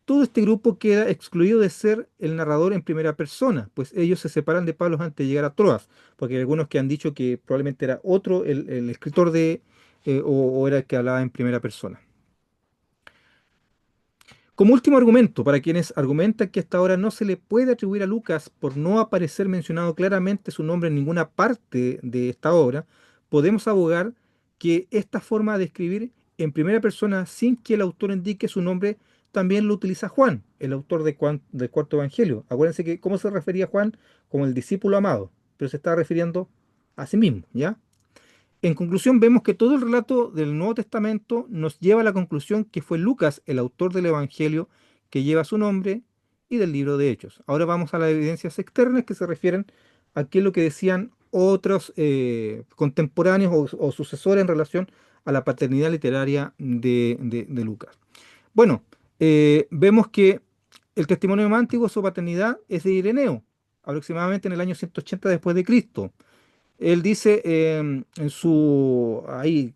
Todo este grupo queda excluido de ser el narrador en primera persona, pues ellos se separan de Pablo antes de llegar a Troas, porque hay algunos que han dicho que probablemente era otro el escritor o era el que hablaba en primera persona. Como último argumento, para quienes argumentan que hasta ahora no se le puede atribuir a Lucas por no aparecer mencionado claramente su nombre en ninguna parte de esta obra, podemos abogar que esta forma de escribir en primera persona sin que el autor indique su nombre también lo utiliza Juan, el autor del cuarto evangelio. Acuérdense que cómo se refería a Juan como el discípulo amado, pero se está refiriendo a sí mismo, ¿ya? En conclusión, vemos que todo el relato del Nuevo Testamento nos lleva a la conclusión que fue Lucas el autor del Evangelio que lleva su nombre y del libro de Hechos. Ahora vamos a las evidencias externas que se refieren a qué es lo que decían otros contemporáneos o sucesores en relación a la paternidad literaria de Lucas. Bueno, vemos que el testimonio más antiguo de su paternidad es de Ireneo, aproximadamente en el año 180 después de Cristo. Él dice en su ahí,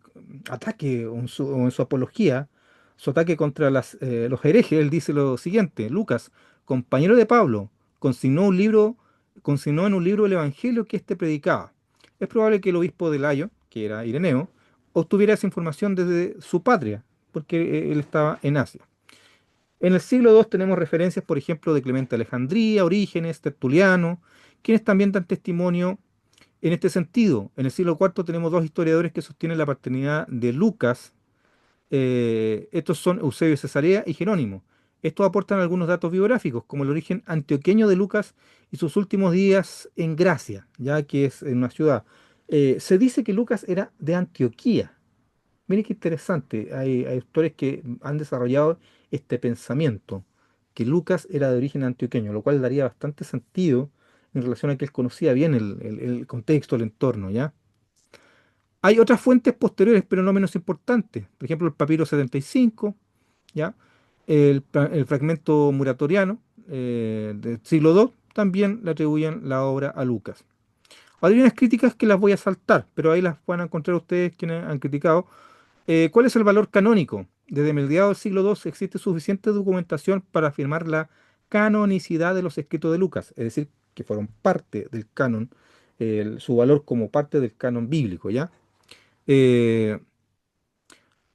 ataque o en su apología, su ataque contra los herejes, él dice lo siguiente: Lucas, compañero de Pablo, consignó un libro, consignó en un libro el evangelio que éste predicaba. Es probable que el obispo de Layo, que era Ireneo, obtuviera esa información desde su patria, porque él estaba en Asia. En el siglo II tenemos referencias, por ejemplo, de Clemente de Alejandría, Orígenes, Tertuliano, quienes también dan testimonio en este sentido. En el siglo IV tenemos dos historiadores que sostienen la paternidad de Lucas. Estos son Eusebio de Cesarea y Jerónimo. Estos aportan algunos datos biográficos, como el origen antioqueño de Lucas y sus últimos días en Gracia, ya que es en una ciudad. Se dice que Lucas era de Antioquía. Miren qué interesante. Hay autores que han desarrollado este pensamiento, que Lucas era de origen antioqueño, lo cual daría bastante sentido en relación a que él conocía bien el contexto, el entorno, ¿ya? Hay otras fuentes posteriores, pero no menos importantes. Por ejemplo, el papiro 75, ¿ya? El fragmento muratoriano del siglo II también le atribuyen la obra a Lucas. Hay unas críticas que las voy a saltar, pero ahí las van a encontrar ustedes quienes han criticado. ¿Cuál es el valor canónico? Desde mediados del siglo II existe suficiente documentación para afirmar la canonicidad de los escritos de Lucas, es decir, que fueron parte del canon, su valor como parte del canon bíblico, ¿ya? Eh,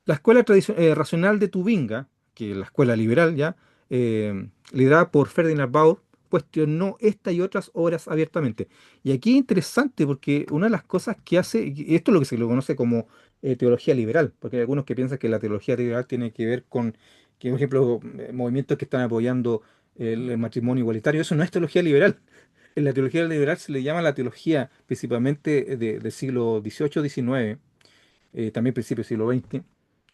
la escuela racional de Tubinga, que es la escuela liberal, ¿ya? Liderada por Ferdinand Baur, cuestionó esta y otras obras abiertamente. Y aquí es interesante porque una de las cosas que hace, y esto es lo que se lo conoce como teología liberal, porque hay algunos que piensan que la teología liberal tiene que ver con, que, por ejemplo, movimientos que están apoyando el matrimonio igualitario. Eso no es teología liberal. En la teología liberal se le llama la teología principalmente del siglo XVIII, XIX, también principios del siglo XX,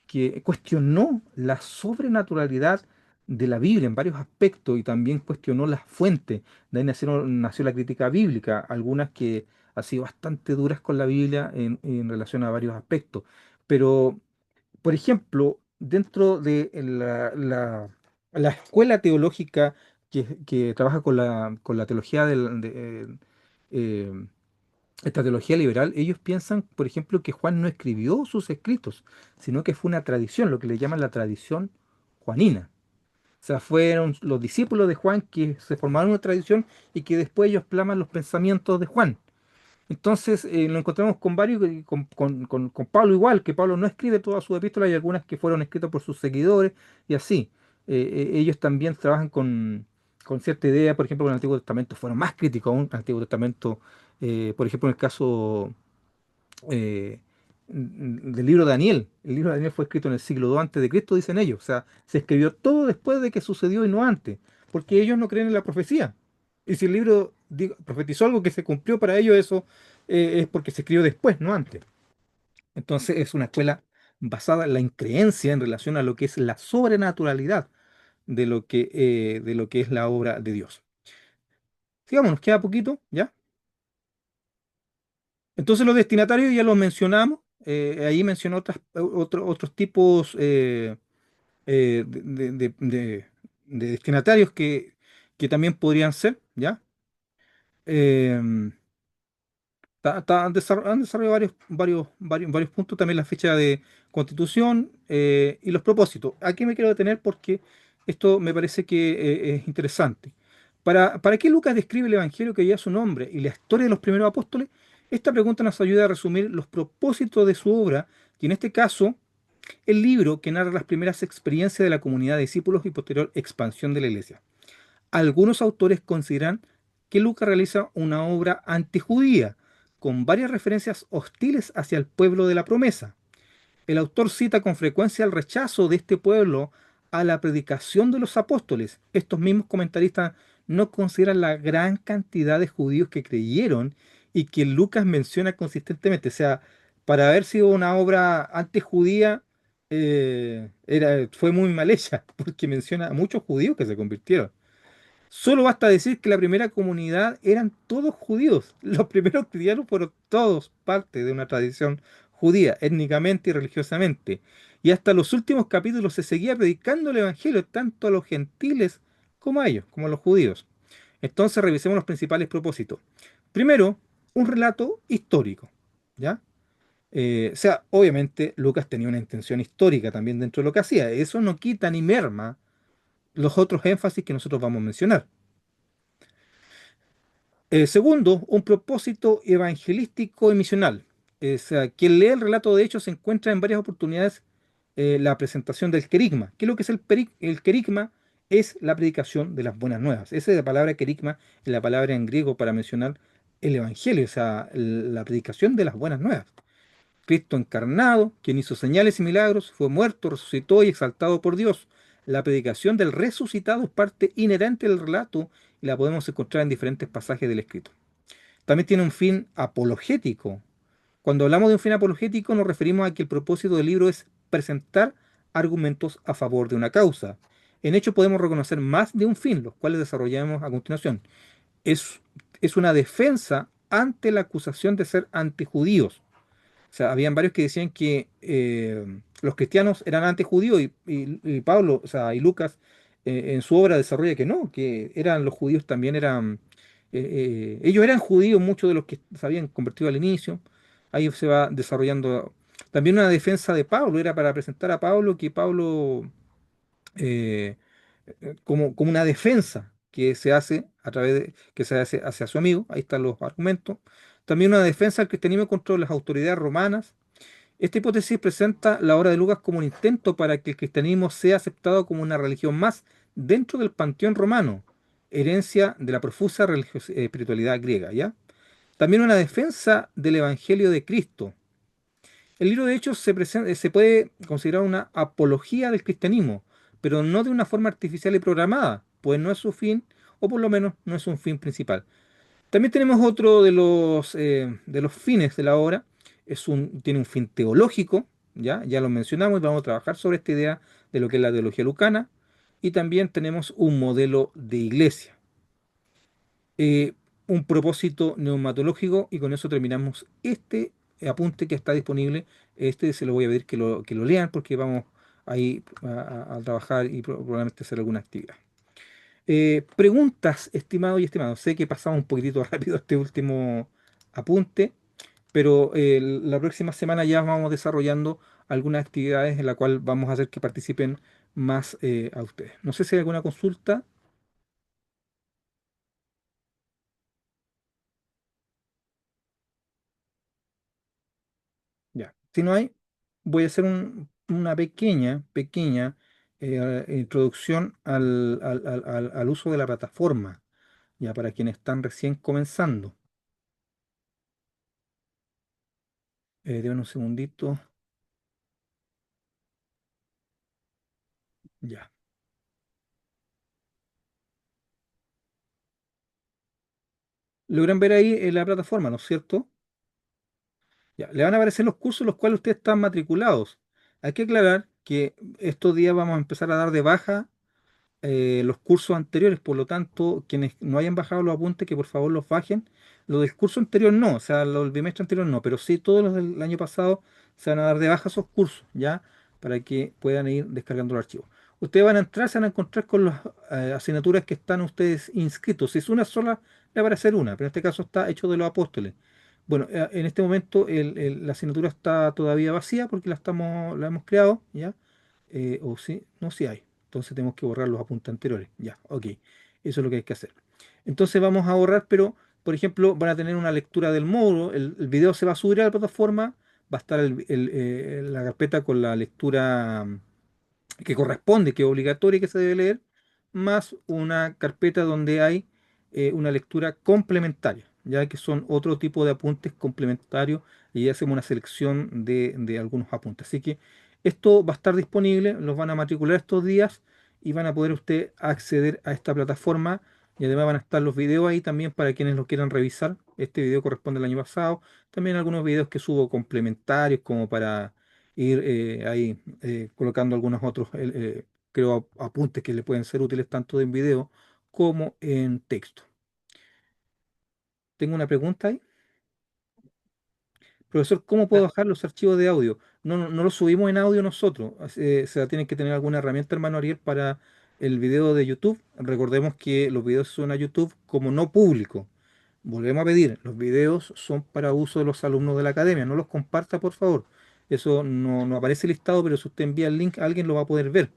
que cuestionó la sobrenaturalidad de la Biblia en varios aspectos y también cuestionó las fuentes. De ahí nació la crítica bíblica, algunas que han sido bastante duras con la Biblia en relación a varios aspectos. Pero, por ejemplo, dentro de la escuela teológica que trabaja con la teología eh, esta teología liberal, ellos piensan, por ejemplo, que Juan no escribió sus escritos, sino que fue una tradición, lo que le llaman la tradición juanina. O sea, fueron los discípulos de Juan que se formaron una tradición y que después ellos plasman los pensamientos de Juan. Entonces, lo encontramos con varios, y con Pablo igual, que Pablo no escribe todas sus epístolas, hay algunas que fueron escritas por sus seguidores y así. Ellos también trabajan con cierta idea, por ejemplo, con el Antiguo Testamento, fueron más críticos aún, el Antiguo Testamento, por ejemplo, en el caso del libro de Daniel. El libro de Daniel fue escrito en el siglo II antes de Cristo, dicen ellos. O sea, se escribió todo después de que sucedió y no antes, porque ellos no creen en la profecía. Y si el libro profetizó algo que se cumplió para ellos, eso es porque se escribió después, no antes. Entonces es una escuela basada en la increencia en relación a lo que es la sobrenaturalidad de lo que es la obra de Dios. Sigamos, nos queda poquito, ¿ya? Entonces los destinatarios ya los mencionamos. Ahí mencionó otros tipos de, de destinatarios que también podrían ser, ¿ya? Em, han desarrollado varios puntos, también la fecha de constitución y los propósitos. Aquí me quiero detener porque esto me parece que es interesante. ¿Para qué Lucas describe el Evangelio que lleva su nombre y la historia de los primeros apóstoles? Esta pregunta nos ayuda a resumir los propósitos de su obra, Y en este caso, el libro que narra las primeras experiencias de la comunidad de discípulos y posterior expansión de la iglesia. Algunos autores consideran que Lucas realiza una obra antijudía, con varias referencias hostiles hacia el pueblo de la promesa. El autor cita con frecuencia el rechazo de este pueblo a la predicación de los apóstoles. Estos mismos comentaristas no consideran la gran cantidad de judíos que creyeron y que Lucas menciona consistentemente. O sea, para haber sido una obra antijudía, fue muy mal hecha, porque menciona a muchos judíos que se convirtieron. Solo basta decir que la primera comunidad eran todos judíos. Los primeros cristianos fueron todos parte de una tradición judía, étnicamente y religiosamente. Y hasta los últimos capítulos se seguía predicando el Evangelio tanto a los gentiles como a ellos, como a los judíos. Entonces revisemos los principales propósitos. Primero, un relato histórico, ¿ya? O sea, obviamente Lucas tenía una intención histórica también dentro de lo que hacía. Eso no quita ni merma los otros énfasis que nosotros vamos a mencionar. Segundo, un propósito evangelístico y misional. O sea, quien lee el relato de Hechos se encuentra en varias oportunidades la presentación del querigma. ¿Qué es lo que es el querigma? Es la predicación de las buenas nuevas. Esa es la palabra querigma, es la palabra en griego para mencionar el evangelio, o sea, la predicación de las buenas nuevas. Cristo encarnado, quien hizo señales y milagros, fue muerto, resucitó y exaltado por Dios. La predicación del resucitado es parte inherente del relato y la podemos encontrar en diferentes pasajes del escrito. También tiene un fin apologético. Cuando hablamos de un fin apologético nos referimos a que el propósito del libro es presentar argumentos a favor de una causa. En hecho podemos reconocer más de un fin, los cuales desarrollamos a continuación. Es, es una defensa ante la acusación de ser antijudíos. O sea, habían varios que decían que los cristianos eran antijudíos y Pablo, o sea, y Lucas en su obra desarrolla que no, que eran los judíos también eran, ellos eran judíos, muchos de los que se habían convertido al inicio. Ahí se va desarrollando también una defensa de Pablo, era para presentar a Pablo que Pablo eh, como una defensa que se hace a través de, que se hace hacia su amigo, ahí están los argumentos. También una defensa al cristianismo contra las autoridades romanas. Esta hipótesis presenta la obra de Lucas como un intento para que el cristianismo sea aceptado como una religión más dentro del panteón romano, herencia de la profusa espiritualidad griega, ¿ya? También una defensa del Evangelio de Cristo. El libro de Hechos se puede considerar una apología del cristianismo, pero no de una forma artificial y programada, pues no es su fin, o por lo menos no es un fin principal. También tenemos otro de los fines de la obra, tiene un fin teológico, ya lo mencionamos y vamos a trabajar sobre esta idea de lo que es la teología lucana, y también tenemos un modelo de iglesia, eh, un propósito neumatológico, y con eso terminamos este apunte que está disponible. Este se lo voy a pedir que lo lean porque vamos ahí a trabajar y probablemente hacer alguna actividad. Preguntas, estimado y estimado. Sé que pasamos un poquitito rápido este último apunte, pero la próxima semana ya vamos desarrollando algunas actividades en la cual vamos a hacer que participen más a ustedes. No sé si hay alguna consulta. Ya. Si no hay, voy a hacer una pequeña introducción al uso de la plataforma, ya para quienes están recién comenzando. Denme un segundito. Ya. Logran ver ahí en la plataforma, ¿no es cierto? Ya, le van a aparecer los cursos en los cuales ustedes están matriculados. Hay que aclarar que estos días vamos a empezar a dar de baja los cursos anteriores, por lo tanto, quienes no hayan bajado los apuntes, que por favor los bajen. Los del curso anterior no, o sea, los del bimestre anterior no, pero sí todos los del año pasado se van a dar de baja esos cursos, ¿ya? Para que puedan ir descargando los archivos. Ustedes van a entrar, se van a encontrar con las asignaturas que están ustedes inscritos. Si es una sola, le va a aparecer una, pero en este caso está hecho de los apóstoles. Bueno, en este momento la asignatura está todavía vacía porque la hemos creado, ¿ya? O sí, no, sí hay. Entonces tenemos que borrar los apuntes anteriores. Ya, ok. Eso es lo que hay que hacer. Entonces vamos a borrar, pero, por ejemplo, van a tener una lectura del módulo. El video se va a subir a la plataforma. va a estar la carpeta con la lectura que corresponde, que es obligatoria y que se debe leer, más una carpeta donde hay una lectura complementaria, ya que son otro tipo de apuntes complementarios y hacemos una selección de algunos apuntes. Así que esto va a estar disponible, los van a matricular estos días y van a poder usted acceder a esta plataforma y además van a estar los videos ahí también para quienes lo quieran revisar. Este video corresponde al año pasado. También algunos videos que subo complementarios como para ir ahí colocando algunos otros, creo, apuntes que le pueden ser útiles tanto en video como en texto. Tengo una pregunta ahí. Profesor, ¿cómo puedo bajar los archivos de audio? No los subimos en audio nosotros. O sea, tienen que tener alguna herramienta, hermano Ariel, para el video de YouTube. Recordemos que los videos se suben a YouTube como no público. Volvemos a pedir, los videos son para uso de los alumnos de la academia. No los comparta, por favor. Eso no aparece listado, pero si usted envía el link, alguien lo va a poder ver.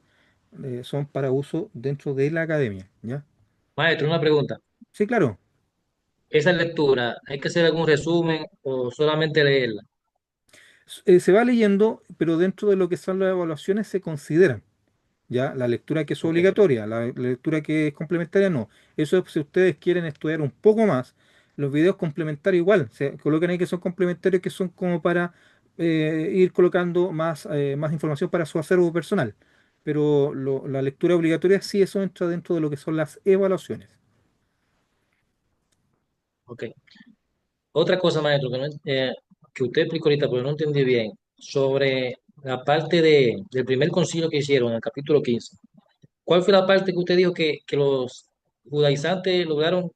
Son para uso dentro de la academia, ¿ya? Maestro, una pregunta. Sí, claro. ¿Esa lectura hay que hacer algún resumen o solamente leerla? Se va leyendo, pero dentro de lo que son las evaluaciones se consideran. ¿Ya? La lectura que es Ok, obligatoria, la lectura que es complementaria no. Eso es si ustedes quieren estudiar un poco más, los videos complementarios igual, se colocan ahí que son complementarios, que son como para ir colocando más información para su acervo personal. Pero la lectura obligatoria sí, eso entra dentro de lo que son las evaluaciones. ok. Otra cosa, maestro, que usted explicó ahorita, pero no entendí bien, sobre la parte del primer concilio que hicieron, en el capítulo 15. ¿Cuál fue la parte que usted dijo que los judaizantes lograron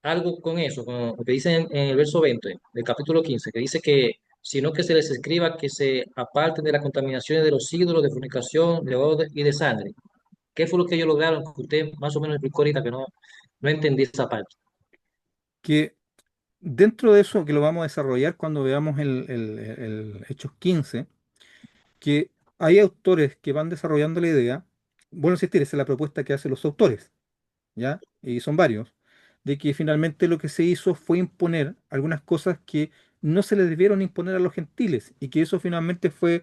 algo con eso, con lo que dice en el verso 20 del capítulo 15, que dice que sino que se les escriba que se aparten de las contaminaciones de los ídolos, de fornicación, de odio y de sangre? ¿Qué fue lo que ellos lograron? Que usted más o menos explicó ahorita que no entendí esa parte. Que dentro de eso, que lo vamos a desarrollar cuando veamos el Hechos 15, que hay autores que van desarrollando la idea, bueno, insistir, esa es la propuesta que hacen los autores, ¿ya? Y son varios, de que finalmente lo que se hizo fue imponer algunas cosas que no se les debieron imponer a los gentiles, y que eso finalmente fue,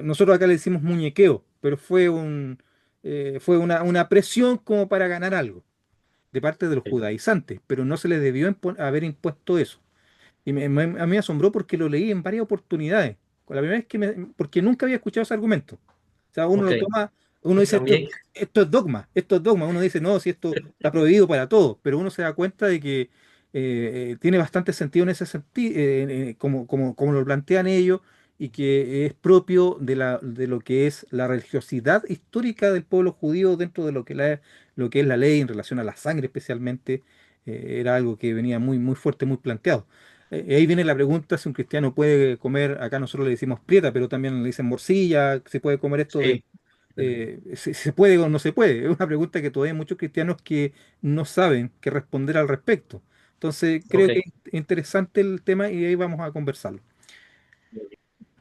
nosotros acá le decimos muñequeo, pero fue una presión como para ganar algo de parte de los judaizantes, pero no se les debió haber impuesto eso. Y a mí me asombró porque lo leí en varias oportunidades. Con la primera vez porque nunca había escuchado ese argumento. O sea, uno Ok, lo toma, uno dice también, esto es dogma, esto es dogma. Uno dice, no, si esto está prohibido para todos, pero uno se da cuenta de que tiene bastante sentido en ese sentido, como lo plantean ellos, y que es propio de lo que es la religiosidad histórica del pueblo judío dentro de lo que es la ley en relación a la sangre especialmente. Era algo que venía muy, muy fuerte, muy planteado. Ahí viene la pregunta si un cristiano puede comer, acá nosotros le decimos prieta, pero también le dicen morcilla, si puede comer esto de, sí, si se puede o no se puede. Es una pregunta que todavía hay muchos cristianos que no saben qué responder al respecto. Entonces, creo ok. que es interesante el tema y ahí vamos a conversarlo.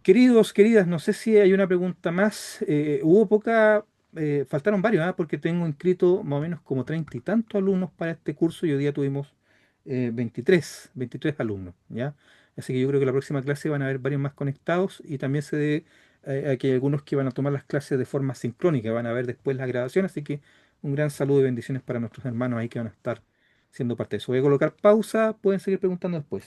Queridos, queridas, no sé si hay una pregunta más. Hubo poca, faltaron varios, ¿ah? Porque tengo inscrito más o menos como 30 y tantos alumnos para este curso y hoy día tuvimos 23 alumnos, ¿ya? Así que yo creo que la próxima clase van a haber varios más conectados y también se debe a que hay algunos que van a tomar las clases de forma sincrónica, van a ver después la grabación, así que un gran saludo y bendiciones para nuestros hermanos ahí que van a estar siendo parte de eso. Voy a colocar pausa, pueden seguir preguntando después.